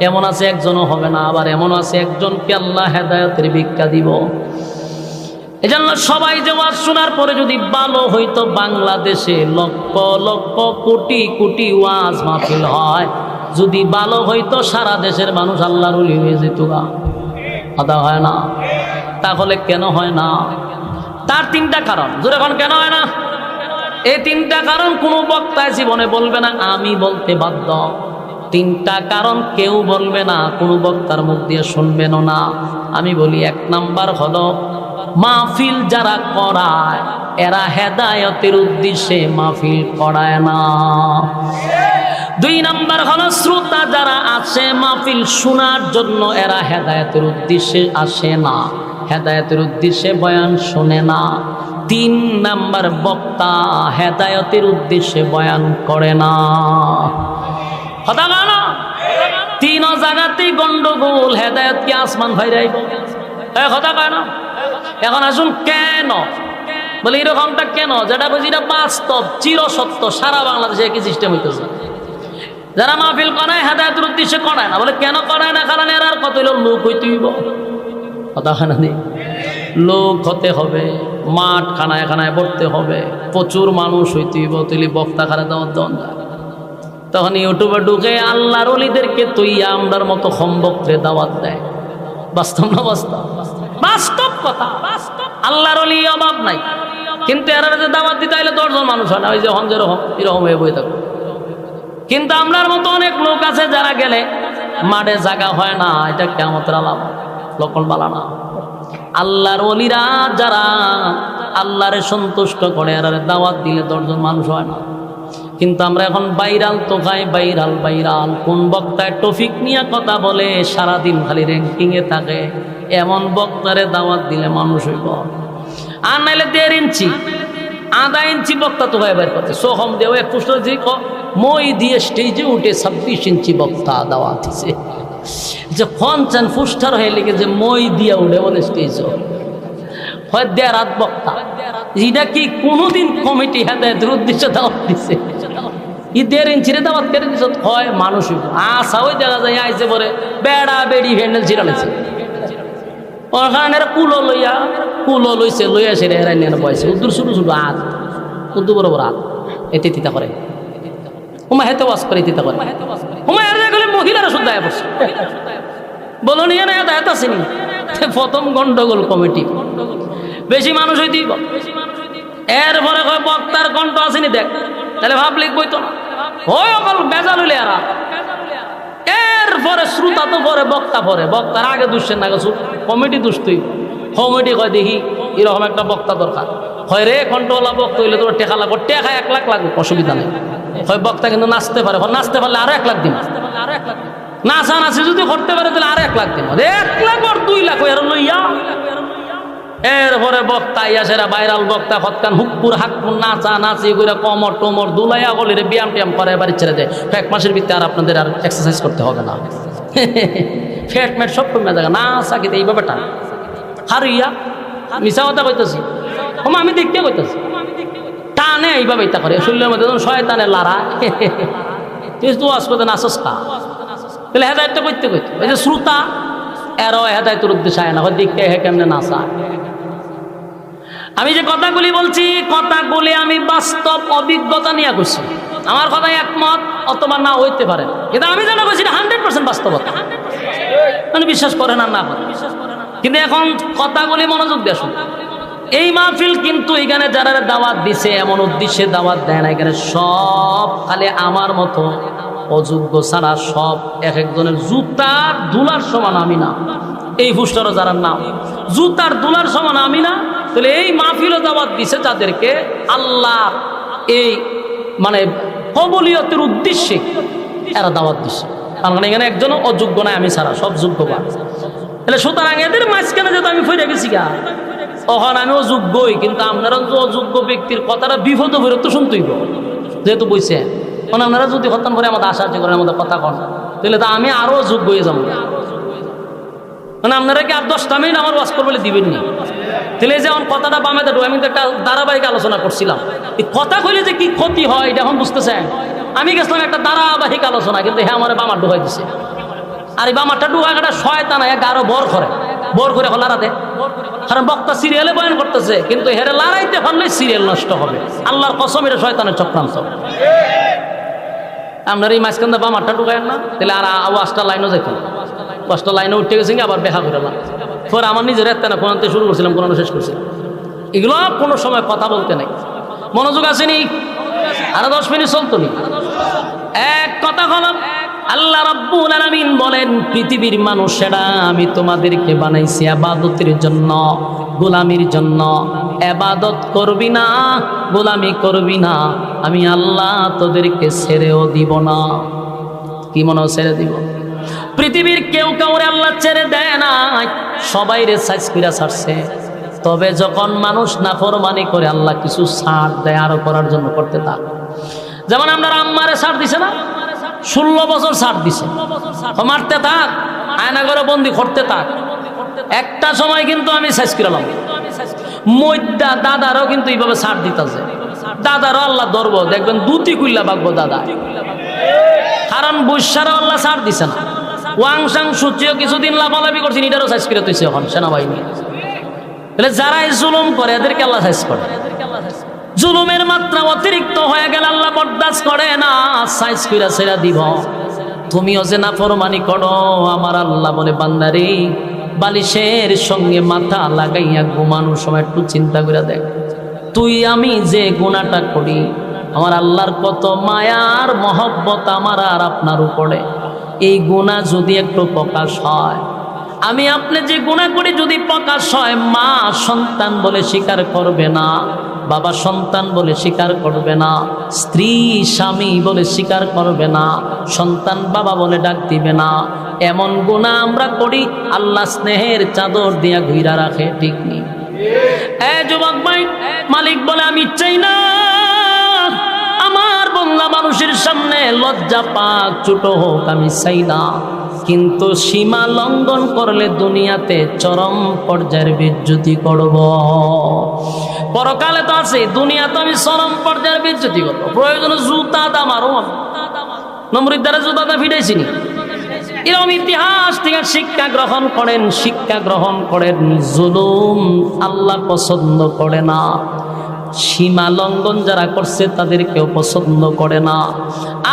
এমন আছে একজনও হবে না, আবার এমন আছে একজনকে আল্লাহ হেদায়েতের ভিক্ষা দিব। এজন্য সবাই যে ওয়াজ শোনার পরে যদি ভালো হইতো, বাংলাদেশে লক্ষ লক্ষ কোটি কোটি ওয়াজ মাহফিল হয়, যদি ভালো হইতো সারা দেশের মানুষ আল্লাহর ওলি হয়ে যেত। কথা হয় না? তাহলে কেন হয় না? তার তিনটা কারণ। জোরে এখন কেন হয় না? এই তিনটা কারণ কোনো বক্তায় জীবনে বলবে না, আমি বলতে বাধ্য। তিনটা কারণ কেউ বলবে না, কোনো বক্তার মুখ দিয়ে শুনবেনও না। আমি বলি, এক নাম্বার হলো মাহফিল যারা করায় এরা হেদায়েতের উদ্দেশ্যে মাহফিল করায় না। দুই নাম্বার হলো শ্রোতা যারা আছে মাহফিল শোনার জন্য এরা হেদায়েতের উদ্দেশ্যে আসে না, হেদায়েতের উদ্দেশ্যে বয়ান শোনে না। তিন নাম্বার বক্তা হেদায়েতের উদ্দেশ্যে বয়ান করে না। কথা না? তিন জায়গাতেই গন্ডগোল। হেদায়েত কি আসমান ভাইরাইব? কথা কয় না? এখন আসুন কেন বলে এরকমটা কেন, যেটা বুঝি না বাস্তব চিরসত্য, সারা বাংলাদেশে একই সিস্টেম হইতেছে। যারা মাহফিল করায় হেদায়েতের উদ্দেশ্যে করায় না, বলে কেন করায় না? কারণ এর আর কত হইল লোক হইতে হইব। কথা হয় না? লোক হতে হবে, মাঠ খানায় খানায় ভরতে হবে, প্রচুর মানুষ হইতে হইব, তুই বক্তা খারা দাওয়াত দেওয়া যায়। তখন ইউটিউবে ঢুকে আল্লাহর ওলিদেরকে তুইয়া আমরার মতো সম্ভক্তে দাওয়াত দেয়। বাস্তব না বাস্তব? বাস্তব কথা। আল্লাহর ওলি অভাব নাই, কিন্তু এরা যে দাওয়াত দিতে আইলে 10 জন মানুষ হয় না, ওই যে হম যেরকম এরকম হয়ে বই থাকবে। কিন্তু আমরার মতো অনেক লোক আছে যারা গেলে মাঠে জায়গা হয় না, এটা কিয়ামতের আলামত, লক্ষণ বালা না। আল্লাহর ওলিরা যারা আল্লাহরে সন্তুষ্ট করে এরা দাওয়াত দিলে 10 জন মানুষ হয় না। কিন্তু আমরা এখন ভাইরাল তো খাই, ভাইরাল ভাইরাল। কোন বক্তায় টপিক নিয়ে কথা বলে সারাদিন খালি র্যাঙ্কিংয়ে থাকে, এমন বক্তারে দাওয়াত দিলে মানুষ হইব। আর নাইলে 1.5 ইঞ্চি 1/2 ইঞ্চি বক্তা তো হয় বের করতে সোহম দেও এক পুষ্ট যে মই দিয়ে স্টেজে উঠে 26 ইঞ্চি বক্তা দাওয়াত দিছে। যে ফনচান ফুস্টার হয়ে লেগে যে মই দিয়া উঠে বলে স্টেজ হয় 1.5 রাত বক্তা। এটা কি কোনোদিন কমিটি হেদায়েতের উদ্দেশ্যে দাওয়াত দিছে? 1.5 ইঞ্চির দাওয়াত করে দিছ হয় মানুষ আশা ওই দেখা যায় আইসে পরে বেড়া বেড়ি হ্যান্ডেল ছিড়ালেছে। ওখানে কুলো লইছে লইয়া সেরে এরা নিয়ে বয়সে উদ্দুর ছোটো ছোটো হাত, উদ্দু বড় বড় হাত, এতে তিতা করে হুমা হেতে ওয়াজ করে তিতা করে হুমা এর গেলে মহিলারা শুদ্ধ আয় পড়ছে বলো নিয়ে না এত আসেনি। প্রথম গন্ডগোল কমিটি, বেশি মানুষ হইতে এরপরে বক্তার কণ্ঠ আসেনি দেখ, তাহলে ভাবলিক বইতো না ওই অকল বেজাল হইলে এরা। এরপরে শ্রোতা তো পরে বক্তা পরে, বক্তার আগে দুষছেন না গেছো কমিটি দুষতই। কমিটি কয় দেখি এরকম একটা বক্তা দরকার হয় রে, কণ্ঠওয়ালা বক্তা হইলে তোমার টেকা লাগবে, টেকা 1 লাখ লাগবে, অসুবিধা নেই। হয় বক্তা কিন্তু নাচতে পারে, নাচতে পারলে আরো 1 লাখ দিন, নাচা নাচি যদি করতে পারে তাহলে আরো 1 লাখ দিন, 1 লাখ আর 2 লাখ এর লইয়া। এরপরে বক্তা ইয়াসেরা ভাইরাল বক্তা হৎকান হুকপুর হাকপুর নাচা নাচি করে কমর টমর দুলাইয়া গলিরে ব্যায়াম ট্যায়াম করে বাড়ি ছেড়ে দেয়। 1 মাসের ভিতরে আর আপনাদের আর এক্সারসাইজ করতে হবে না, ফ্যাট ম্যাট সব কমে যাবে। না চাকিতে এই ব্যাপারটা হারিয়া মিশা কথা কইতেছি, আমি দেখতে কইতেছি টান কানে এইভাবে ইতা করে শরীরের মধ্যে যখন শয়তানের লারা তুই ওয়াজ করতে নাচস কা তাহলে হেদায়ত করতে করতে ওই যে শ্রোতা এরও হেদায়তের উদ্দেশ্যে আয় না হয় দেখতে হে কেমনে নাচা। আমি যে কথাগুলি বলছি কথাগুলি আমি বাস্তব অভিজ্ঞতা নিয়ে করছি, আমার কথাই একমত অথবা না হইতে পারে, কিন্তু আমি যেটা বলছি 100% বাস্তবতা, মানে বিশ্বাস করেন আর না করেন। কিন্তু এখন কথাগুলি মনোযোগ দিয়ে শুনুন। এই মাহফিল কিন্তু এখানে যারা দাওয়াত দিছে এমন উদ্দেশ্যে দাওয়াত দেয় না, এখানে সব খালি আমার মতো অযোগ্য ছাড়া সব এক একজনের জুতার দুলার সমান আমি না। এই পুষ্টরও যারা নাম জুতার দুলার সমান আমি না, তাহলে এই মাহফিলও দাওয়াত দিছে যাদেরকে আল্লাহ এই মানে কবুলিয়তের উদ্দেশ্যে এরা দাওয়াত দিছে, কারণ এখানে একজনও অযোগ্য নাই আমি ছাড়া, সব যোগ্যবান। তাহলে সুতরাং এদের মাঝখানে যেহেতু আমি ফিরে গেছি গা, তখন আমি অযোগ্যই, কিন্তু আপনারা তো অযোগ্য ব্যক্তির কথাটা বিপদ বিরক্ত শুনতেই যেহেতু বইছে, মানে আপনারা যদি হত্যা করে আমাদের আশা করেন আমাদের কথা কন, তাহলে তো আমি আরো যোগ্য হয়ে যাবো। মানে আপনারা কি আর 10টা মিনিট আমার ওয়াজ করবলে দিবেন নি? তাহলে যে আমার কথাটা বামে দেবো, আমি তো একটা ধারাবাহিক আলোচনা করছিলাম, এই কথা কইলে যে কি ক্ষতি হয় এটা এখন বুঝতেছেন। আমি গেছিলাম একটা ধারাবাহিক আলোচনা, কিন্তু হ্যাঁ আমার বামার ডুবাই দিছে, আর এই বামারটা ডুবাই একটা শয়তান এক আরো বর করে লাড়াতে, কারণ বক্তা সিরিয়ালে বয়ান করতেছে, কিন্তু হেরে লড়াইতে পারলে সিরিয়াল নষ্ট হবে। আল্লাহর কসম এটা শয়তানের চক্রান্ত। আপনার এই মাঝখান বামারটা ঢুকায়েন না, তাহলে আর ওয়াজটা লাইনও যেত না, ওয়াজটা লাইনে উঠে গেছে আবার দেখা করে না। পরে আমার নিজের একটা না কোরআনতে শুরু করছিলাম, কোরআন শেষ করছিলাম। এগুলো কোনো সময় কথা বলতে নাই, মনোযোগ আসেনি, আরো 10 মিনিট চলতো নি। এক কথা হলাম, আল্লাহ রাব্বুল আলামিন বলেন পৃথিবীর মানুষেরা আমি তোমাদেরকে বানাইছি ইবাদতের জন্য, গোলামির জন্য। ইবাদত করবি না, গোলামি করবি না, আমি আল্লাহ তোদেরকে ছেড়েও দিব না। কি মনে ছেড়ে দিব? পৃথিবীর কেউ কাউরে আল্লাহ ছেড়ে দেয় না, সবাই রে সাইজ কইরা ছাড়ছে। তবে যখন মানুষ নাফরমানি করে আল্লাহ কিছু ছাড় দেয় আরো করার জন্য, করতে থাক। যেমন আপনার আম্মারে ছাড় দিছে না, 16 বছর ছাড় দিছে, মারতে থাক, আয়না করে বন্দি করতে থাক। একটা সময় কিন্তু আমি সাইজ করালাম মইদা দাদারও কিন্তু এইভাবে ছাড় দিতেছে, দাদারও আল্লাহ ধরবো, দেখবেন দুটি কুইল্লা বাগবো দাদা, কারণ বৈশ্যারও আল্লাহ ছাড় দিছে না। ওয়াংসাং সূচিও কিছুদিন লাফালাফি করছি, এটারও সাইজ করে তুইছে এখন সেনাবাহিনী। তাহলে যারাই জুলুম করে এদেরকে আল্লাহ সাইজ করে, জুলুমের মাত্রা অতিরিক্ত হয়ে গেলে আল্লাহ বরদাস্ত করে না, সাইজ কইরা ছেড়া দিব। তুমিও যে নাফরমানি করো, আমার আল্লাহ বলে বান্দারে বালিশের সঙ্গে মাথা লাগাইয়া ঘুমানোর সময় একটু চিন্তা করে দেখ, তুই আমি যে গুনাহটা করি, আমার আল্লাহর কত মায়ার মহব্বত আমার আর আপনার উপরে। এই গুনাহ যদি একটু প্রকাশ হয়, আমি আপনি যে গুনাহ করি যদি প্রকাশ হয়, মা সন্তান বলে স্বীকার করবে না, বাবা সন্তান বলে স্বীকার করবে না, স্ত্রী স্বামী বলে স্বীকার করবে না, সন্তান বাবা বলে ডাক দিবে না। এমন গুনাহ আমরা করি, আল্লাহ স্নেহের চাদর দিয়া ঘুইরা রাখে, ঠিক নেই? যুবক ভাই, মালিক বলে আমি চাই না আমার বান্দা মানুষের সামনে লজ্জা পাক, ছোট হোক, আমি চাই না। কিন্তু সীমা লঙ্ঘন করলে দুনিয়াতে চরম পর্যায়ের বেজ্জতি করব। পরকালে তো আছে, দুনিয়া তো আমি চরম পর্যায়ের বেজ্জতি করবো। প্রয়োজনে জুতা দা মারো, নমরুদ দ্বারা জুতা দা ফিটাইছি নি। এরকম ইতিহাস থেকে শিক্ষা গ্রহণ করেন, শিক্ষা গ্রহণ করেন। জুলুম আল্লাহ পছন্দ করে না, সীমা লঙ্ঘন যারা করছে তাদেরকেও পছন্দ করে না।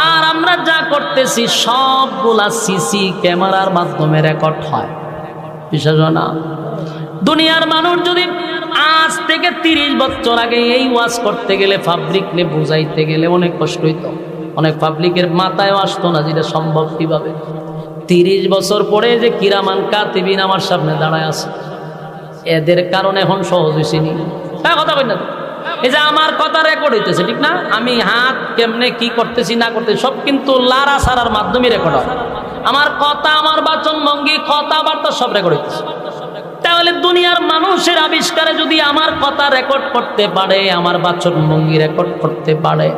আর আমরা যা করতেছি সবগুলা সিসি ক্যামেরার মাধ্যমে রেকর্ড হয়, বিশ্বাস হয় না? দুনিয়ার মানুষ যদি আজ থেকে 30 বছর আগে এই ওয়াজ করতে গেলে, পাবলিকলে বুঝাইতে গেলে অনেক কষ্ট হইতো, অনেক পাবলিকের মাথায়ও আসতো না যেটা সম্ভব কিভাবে। 30 বছর পরে যে কিরামান কাতিবিন আমার সামনে দাঁড়ায় আছে, এদের কারণে এখন সহজ হয়েছে নি? কথা কই না? এই যে আমার কথা রেকর্ড হইতেছে, ঠিক না? আমি হাত কেমনে কি করতেছি না করতেছি সব কিন্তু লারা সারার মাধ্যমে রেকর্ড হয়। আমার কথা, আমার বাচন ভঙ্গি, কথাবার্তা সব রেকর্ড হইতেছে। তাহলে দুনিয়ার মানুষের আবিষ্কারে যদি আমার কথা রেকর্ড করতে পারে, আমার বাচন ভঙ্গি রেকর্ড করতে পারে,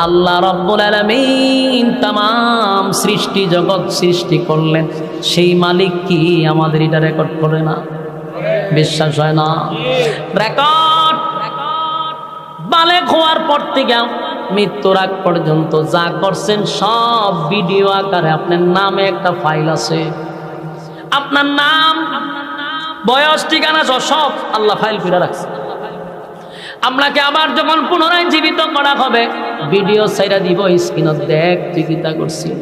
আল্লাহ রাব্বুল আলামিন তামাম সৃষ্টি জগৎ সৃষ্টি করলেন, সেই মালিক কি আমাদের এটা রেকর্ড করে না? বিশ্বাস হয় না? রেকর্ড বালেগ হওয়ার পর থেকে মৃত্যুর আগ পর্যন্ত যা করছেন সব ভিডিও আকারে আপনার নামে একটা ফাইল আছে। আপনার নাম, বয়স, ঠিকানা সব আল্লাহ ফাইল করে রাখছে। আপনাকে আবার যখন পুনরায় জীবিত করা হবে ভিডিও ছাইরা দিব, স্ক্রিনত দেখ তুই কিতা করছিস।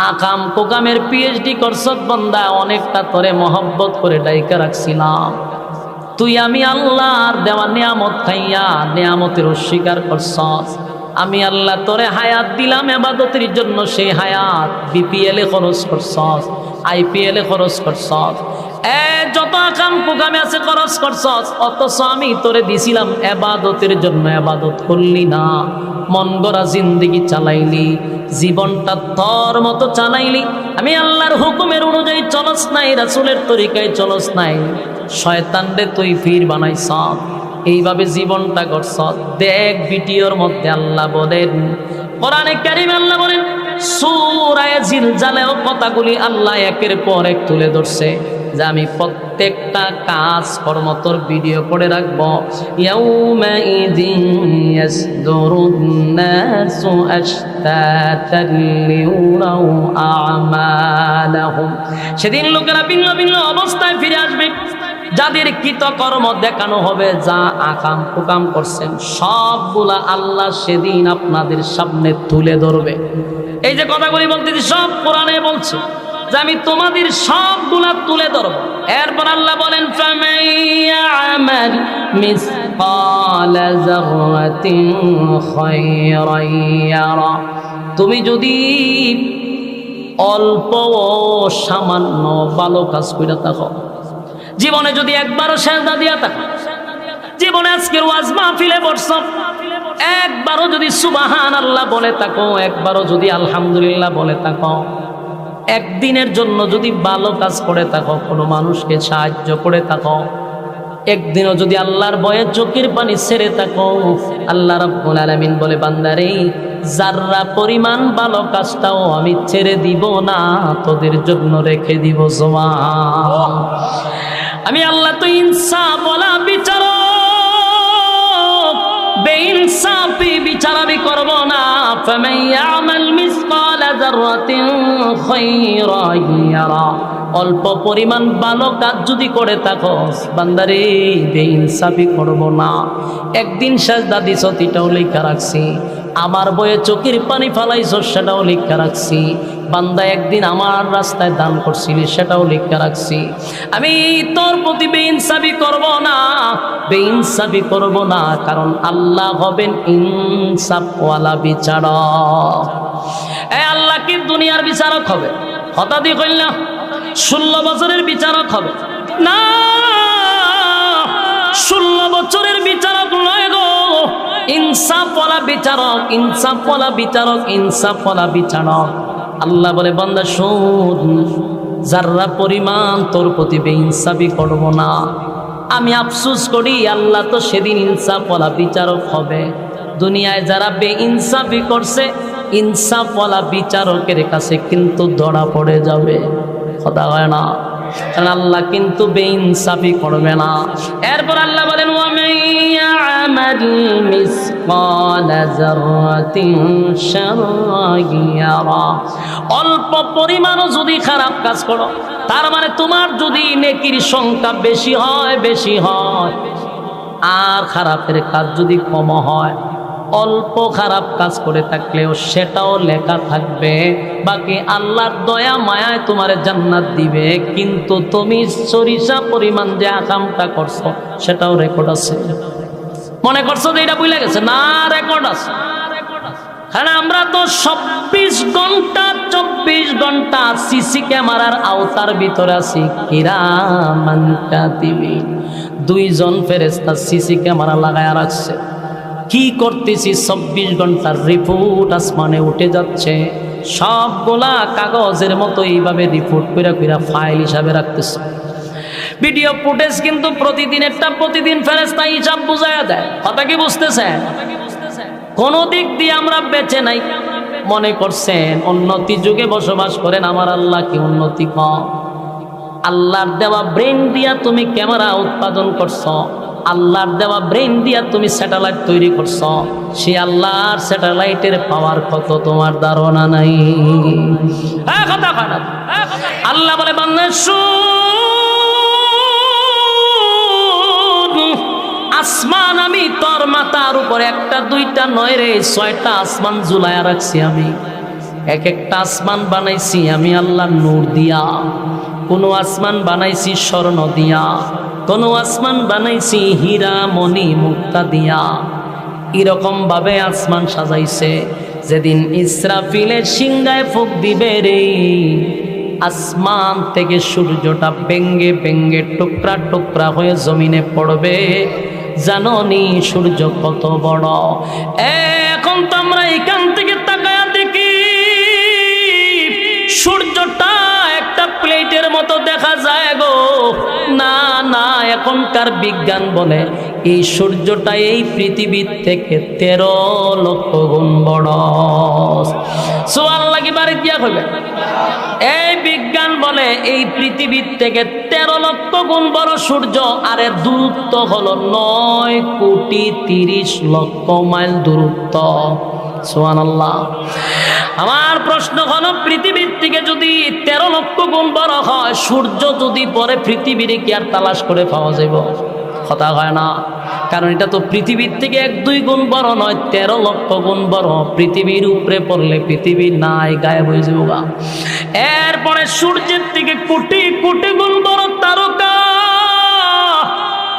আকাম কোকামের পিএইচডি করছত বান্দা, অনেকটা তোরে মহব্বত করে ডাইকা রাখছিলাম, তুই আমি আল্লাহর দেওয়া নিয়ামত খাইয়া নিয়ামতের অস্বীকার করছস। আমি আল্লাহ তোরে হায়াত দিলাম ইবাদতের জন্য, সেই হায়াত বিপিএল এ খরচ করছস, আইপিএল এ খরচ করছস, যত আকাম কুকামে আছে খরচ করছস, অথচ আমি তোরে দিছিলাম ইবাদতের জন্য, ইবাদত করলি না। মন গড়া জিন্দেগি চালাইলি, জীবনটা তোর মতো চালাইলি। আমি আল্লাহর হুকুমের অনুযায়ী চলস নাই, রাসূলের তরিকায় চলস নাই, শয়তান রে তুই ফির বানাইছ, এইভাবে জীবনটা গড়ছ। দেখ ভিডিওর মধ্যে আল্লাহ বলেন, কোরআনে কারিমে আল্লাহ বলেন, সূরা জিলজালেও কথাগুলি আল্লাহ একের পর এক তুলে ধরছে যে আমি প্রত্যেকটা কাজ কর্ম তোর ভিডিও করে রাখবো। ইয়াউমাইযিন ইয়াসদুরুন নাসু আশতাতান লিউরাউ আমালাহুম, সেদিন লোকেরা ভিন্ন ভিন্ন অবস্থায় ফিরে আসবে, যাদের কৃতকর্ম দেখানো হবে, যা আকাম কুকাম করছেন সবগুলা আল্লাহ সেদিন আপনাদের সামনে তুলে ধরবে। এই যে কথাগুলি বলতেছি সব কোরআনে বলছে যে আমি তোমাদের সবগুলা তুলে ধরব। এরপর আল্লাহ বলেন, ফামাইয়ামাল মিসকালা যাররাতিন খায়রান ইয়ারা, তুমি যদি অল্প সামান্য ভালো কাজ কইরা থাকো, জীবনে যদি একবারও সেজদা দিয়া থাকো, জীবনে আজকের ওয়াজ মাহফিলে বসছো, একবারও যদি সুবহানাল্লাহ বলে থাকো, একবারও যদি আলহামদুলিল্লাহ বলে থাকো, একদিনের জন্য যদি ভালো কাজ করে থাকো, কোনো মানুষকে সাহায্য করে থাকো, একদিনও যদি আল্লাহর ভয়ে চোখের পানি ছেড়ে থাকো, আল্লাহ রাব্বুল আলামিন বলে, বান্দারে যাররা পরিমাণ ভালো কাজটাও আমি ছেড়ে দিব না, তোদের জন্য রেখে দিব। সুবহান। আমি আল্লাহ তো ইনসাফ ওয়ালা বিচারক, বেইনসাফি বিচার আমি করব না। ফামান ইয়ামাল মিসকালা যাররাতিন খায়রান ইয়ারা, অল্প পরিমাণ ভালো কাজ যদি করে থাকো, বান্দারে বেইনসাফি করব না। একদিন সাজদা দিছ, এটাও লেখা রাখছি, আমার বয়ে চোখের পানি ফালাইছ, সেটাও লেখা রাখছি, বান্দা একদিন আমার রাস্তায় দান করছিলি, সেটাও লেখা রাখছি। আমি তোর প্রতি বেইনসাফি করব না, বেইনসাফি করব না, কারণ আল্লাহ হবেন ইনসাফওয়ালা বিচারক। আল্লাহ কি দুনিয়ার বিচারক হবে? হঠাৎই কইল না 16 বছরের বিচারক হবে না, 16 বছরের বিচারক নয় গো, ইনসাফওয়ালা বিচারক, ইনসাফওয়ালা বিচারক, ইনসাফওয়ালা বিচারক। আল্লাহ বলে, বান্দা শোন, যাররা পরিমাণ তোর প্রতি বেইনসাফি করব না, আমি আফসোস করি, আল্লাহ তো সেদিন ইনসাফওয়ালা বিচারক হবে। দুনিয়ায় যারা বেইনসাফি করছে, ইনসাফওয়ালা বিচারকের কাছে কিন্তু ধরা পড়ে যাবে, কথা হয় না, কারণ আল্লাহ কিন্তু বেইনসাফি করবে না। এরপর আল্লাহ বলেন, ওয়া মাইয়ামাল মিসকালা যাররাতিন শাররান ইয়ারা, অল্প পরিমাণও যদি খারাপ কাজ করো, তার মানে তোমার যদি নেকির সংখ্যা বেশি হয়, বেশি হয়, আর খারাপের কাজ যদি কম হয়, অল্প খারাপ কাজ করে থাকলেও সেটাও লেখা থাকবে, বাকি আল্লাহর দয়া মায়ায় তোমার জান্নাত দিবে। কিন্তু তুমি সরিষা পরিমাণ যে আকামটা করছো, সেটাও রেকর্ড আছে। মনে করছো যে এটা ভুলে গেছে? না, রেকর্ড আছে। কারণ আমরা তো 24 ঘন্টা সিসি ক্যামেরার আওতার ভিতরে আছি। কিরামান কাতিবিন, 2 জন ফেরেশতা সিসি ক্যামেরা লাগায়া রাখছে। কি করতেছি 24 ঘন্টার রিপোর্ট আসমানে উঠে যাচ্ছে, সবগুলা কাগজের মতো এইভাবে রিপোর্ট কইরা কইরা ফাইল হিসাবে রাখতেছে। ভিডিও ফুটেজ কিন্তু প্রতিদিনেরটা প্রতিদিন ফেরেশতা হিসাব বুঝায়া দেয়। কথা কি বুঝতেছেন? কোন দিক দিয়ে আমরা বেঁচে নাই। মনে করছেন উন্নতি যুগে বসবাস করেন, আমার আল্লাহ কি উন্নতি কম? আল্লাহর দেওয়া ব্রেন দিয়া তুমি ক্যামেরা উৎপাদন করছো, আল্লাহর দেওয়া ব্রেন দিয়া তুমি স্যাটেলাইট তৈরি করছো, সে আল্লাহর স্যাটেলাইটের পাওয়ার কত তোমার ধারণা নাই। কথা কয় না। আল্লাহ বলে বান্দা আসমান আমি তোর মাথার উপরে একটা দুইটা নয় রে 6টা আসমান ঝুলাইয়া রাখছি আমি। এক একটা আসমান বানাইছি আমি আল্লাহ নূর দিয়া, কোন আসমান বানাইছি স্বর্ণ দিয়া, কোন আসমান বানাইছি হীরা মণি মুক্তা দিয়া। এরকম ভাবে আসমান সাজাইছে, যেদিন ইসরাফিলের সিংহায় ফুঁক দিবে রে, আসমান থেকে সূর্যটা ভেঙ্গে ভেঙ্গে টুকরা টুকরা হয়ে জমিনে পড়বে। জাননি সূর্য কত বড়। এখন তো আমরা এখান থেকে তাকায়া দেখি সূর্যটা একটা প্লেটের মতো দেখা যায় গো। না না, এখনকার বিজ্ঞান বলে এই সূর্যটা এই পৃথিবীর থেকে 13 লক্ষ গুণ বড়। সুবহানাল্লাহ কি বাড়ি দিয়া হবে? এই বিজ্ঞান বলে এই পৃথিবীর থেকে 13 লক্ষ গুণ বড় সূর্য, আর এর দূরত্ব হলো 9,30,00,000 মাইল দূরত্ব। সুবহানাল্লাহ। আমার প্রশ্ন হলো পৃথিবীর থেকে যদি 13 লক্ষ গুণ বড় হয়, সূর্য যদি পরে পৃথিবীর কি আর তালাশ করে পাওয়া যাবে? কথা হয় না। কারণ এটা তো পৃথিবীর থেকে 1-2 গুণ বড় নয়, 13 লক্ষ গুণ বড়। পৃথিবীর উপরে পড়লে পৃথিবী নাই, গায়েব হয়ে যাবো গা। এরপরে সূর্যের থেকে কোটি কোটি গুণ বড় তারকা।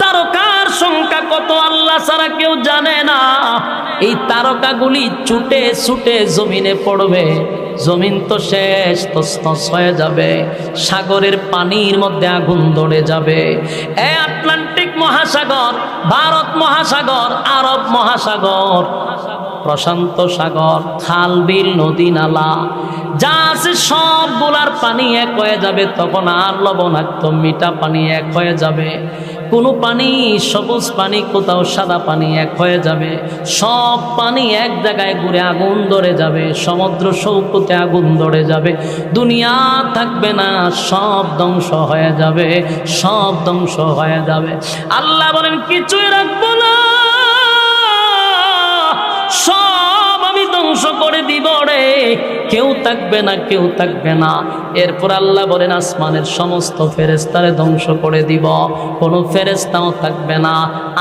তারকার সংখ্যা কত আল্লাহ ছাড়া কেউ জানে না। এই তারকাগুলি ছুটে ছুটে জমিনে পড়বে, জমিন তো শেষ, তছনছ হয়ে যাবে। সাগরের পানির মধ্যে আগুন ধরে যাবে। আটলান্টিক মহাসাগর, ভারত মহাসাগর, আরব মহাসাগর, প্রশান্ত সাগর, খাল বিল নদী নালা যা আছে সবগুলার পানি এক হয়ে যাবে। তখন আর লবণাক্ত মিঠা পানি এক হয়ে যাবে। কোনো পানি সবুজ পানি, কোথাও সাদা পানি এক হয়ে যাবে। সব পানি এক জায়গায় ঘুরে আগুন ধরে যাবে। সমুদ্র সৈকতে আগুন ধরে যাবে। দুনিয়া থাকবে না, সব ধ্বংস হয়ে যাবে, সব ধ্বংস হয়ে যাবে। আল্লাহ বলেন কিছুই রাখবো না, সব আমি ধ্বংস করে দিব রে, কেউ থাকবে না, কেউ থাকবে না। এরপর আল্লাহ বলেন আসমানের সমস্ত ফেরেশতারে ধ্বংস করে দিব, কোনো ফেরেশতাও থাকবে না।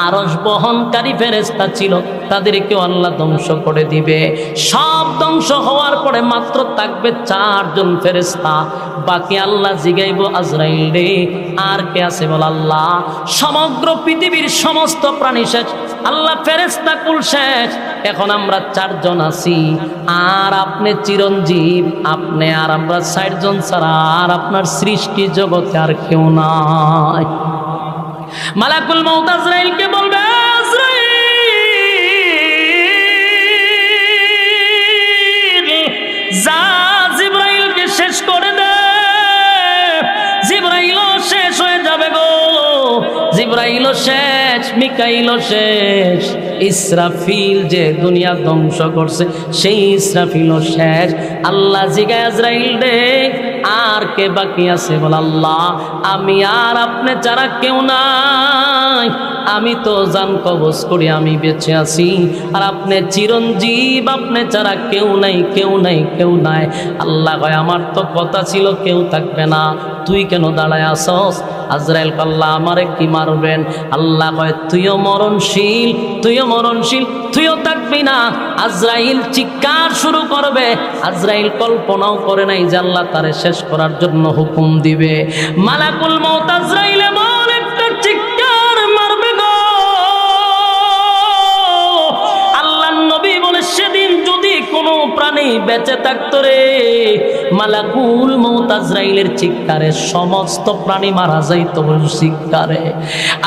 আরশ বহনকারী ফেরেশতা ছিল, তাদেরকেও আল্লাহ ধ্বংস করে দিবে। সব ধ্বংস হওয়ার পরে মাত্র থাকবে 4 জন ফেরেশতা। বাকি আল্লাহ জিগাইব আজরাইল রে আর কে আছে বল? আল্লাহ। সমগ্র পৃথিবীর সমস্ত প্রাণী শেষ, আল্লাহ ফেরেশতা কুল শেষ। এখন আমরা 4 জন আছি, আর আপনি চিরঞ্জীব, আপনি আর আমরা 60 জন ছাড়া আর আপনার সৃষ্টি জগতে আর কেউ নাই। মালাকুল মউত আজরাইলকে বলবে, আজরাইল যা জিবরাইলকে শেষ করে দে। জিবরাইলও শেষ হয়ে যাবে গো, জিবরাইলও শেষ, মিকাইলও শেষ। ইসরাফিল যে দুনিয়া ধ্বংস করছে সেই ইসরাফিলও শেষ। আল্লাহ জিগায় আজরাইল রে আর কে বাকি আছে বল? আল্লাহ। আমি আর আপনি ছাড়া কেউ নাই। আমি তো জান কবজ করি, আমি বেঁচে আছি, আর আপনি চিরঞ্জীব, আপনি ছাড়া কেউ নাই, কেউ নাই, কেউ নাই। আল্লাহ কয় আমার তো কথা ছিল কেউ থাকবে না, তুই কেন দাঁড়ায় আসস? আজরাইল আল্লাহ আমারে কি মারবেন? আল্লাহ কয় তুইও মরণশীল, তুইও মরণশীল, তুইও থাকবি না। আজরাইল চিৎকার শুরু করবে। আজরাইল কল্পনাও করে নাই যে আল্লাহ তারে শেষ করার জন্য হুকুম দিবে। মালাকুল মউত আজরাইল এমন একটা চিৎকার মারবে গো, আল্লাহর নবী বলে সেদিন যদি কোনো প্রাণী বেঁচে থাকতো রে, মালাকুল মউত আজরাইলের চিৎকারে সমস্ত প্রাণী মারা যাইতো চিৎকারে।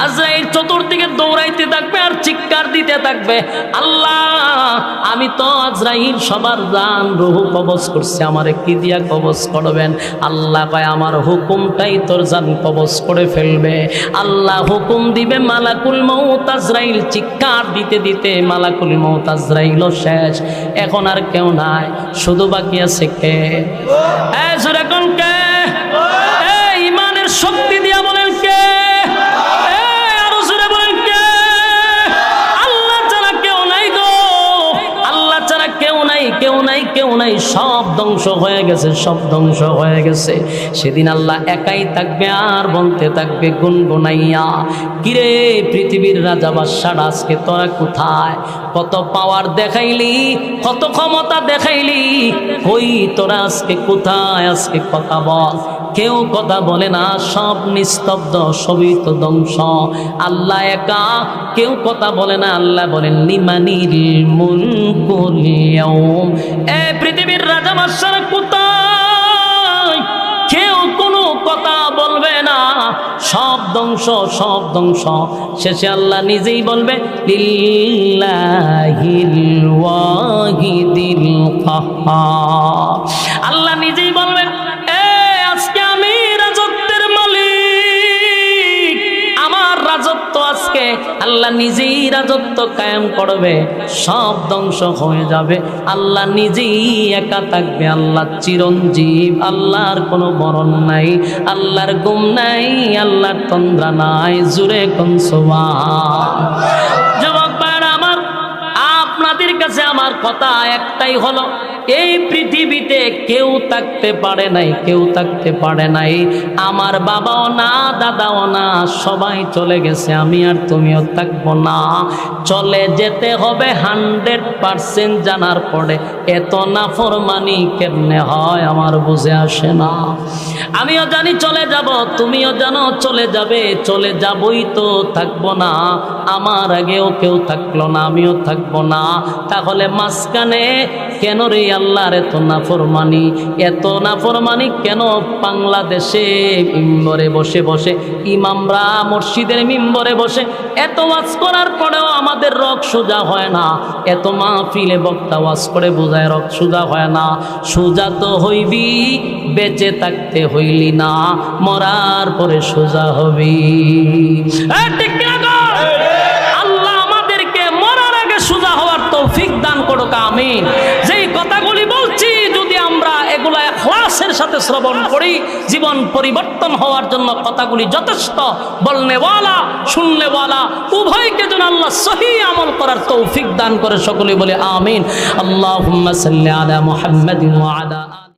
আজরাইল চতুর্দিকে দৌড়াইতে থাকবে আর চিৎকার দিতে থাকবে, আল্লাহ আমি তো আজরাইল সবার জান রূহ কবজ করছি, আমারে কি দিয়া কবজ করবেন? আল্লাহ কয় আমার হুকুমটাই তোর জান কবজ করে ফেলবে। আল্লাহ হুকুম দিবে, মালাকুল মউত আজরাইল চিৎকার দিতে দিতে মালাকুল মউত আজরাইলও শেষ। এখন আর কেউ নাই, শুধু বাকি আছে কে? এখন কে? ইমানের শক্তি দিয়া বলেন কে? আরো জোরে বলেন কে? ধ্বংস হয়ে গেছে, সব ধ্বংস হয়ে গেছে। সেদিন আল্লাহ একাই থাকবে আর বলতে থাকবে গুনগুনাইয়া, কিরে পৃথিবীর রাজা বাদশারা আজকে তোরা কোথায়? কত পাওয়ার দেখাইলি, কত ক্ষমতা দেখাইলি, কই তোরা আজকে কোথায়? আজকে কথা বল। কেউ কথা বলে না, সব নিস্তব্ধ, সবই তো ধ্বংস। আল্লাহ একা, কেউ কথা বলে না। আল্লাহ বলেন লিমানিল মুলকুল ইয়াউম, এ পৃথিবীর রাজা বাদশারা কোথায়? কেউ কোনো কথা বলবে না, সব ধ্বংস, সব ধ্বংস। শেষে আল্লাহ নিজেই বলবে লিল্লাহিল ওয়াহিদিল কাহ্হার। আল্লাহ নিজেই বলবে আজকে আমি রাজত্বের মালিক, আমার রাজত্ব আজকে। আল্লাহ নিজেই রাজত্ব কায়েম করবে, সব ধ্বংস হয়ে যাবে। আল্লাহ নিজেই একা থাকবে। আল্লাহ চিরঞ্জীব, আল্লাহর কোনো মরণ নাই, আল্লাহর গুম নাই, আল্লাহর তন্দ্রা নাই। জুরে কোন সুবহান। যুবক ভাইরা আমার, আপনাদের কাছে আমার কথা একটাই হলো, এই পৃথিবীতে কেউ থাকতে পারে নাই, কেউ থাকতে পারে নাই। আমার বাবাও না, দাদাও না, সবাই চলে গেছে। আমি আর তুমিও থাকবো না। চলে যেতে হবে 100% জানার পরে এত নাফরমানি কেমনে হয় আমার বুঝে আসে না। আমিও জানি চলে যাব, তুমিও জানো চলে যাবে, চলে যাবই তো, থাকবো না। আমার আগেও কেউ থাকলো না, আমিও থাকবো না। তাহলে মাঝখানে কেন রে আল্লাহর এত নাফরমানি? এত নাফরমানি কেন? বাংলাদেশে মিম্বরে বসে বসে ইমামরা মসজিদের মিম্বরে বসে এত ওয়াজ করার পরেও আমাদের রক সোজা হয় না। এত মাহফিলে বক্তা ওয়াজ করে বোঝায় রক সোজা হয় না। সোজা তো হইবি, বেঁচে থাকতে হইলি না, মরার পরে সোজা হবি। ঠিক কিনা গো? আল্লাহ আমাদেরকে মরার আগে সোজা হওয়ার তৌফিক দান করুক, আমিন। যেই কথাগুলি বলছি যদি আমরা এগুলা ইখলাসের সাথে শ্রবণ করি, জীবন পরিবর্তন হওয়ার জন্য কথাগুলি যথেষ্ট। বলনেওয়ালা শুননেওয়ালা উভয়কে যেন আল্লাহ সহি আমল করার তৌফিক দান করে। সকলে বলে আমিন। আল্লাহুম্মা সাল্লি আলা মুহাম্মাদিন ওয়া আলা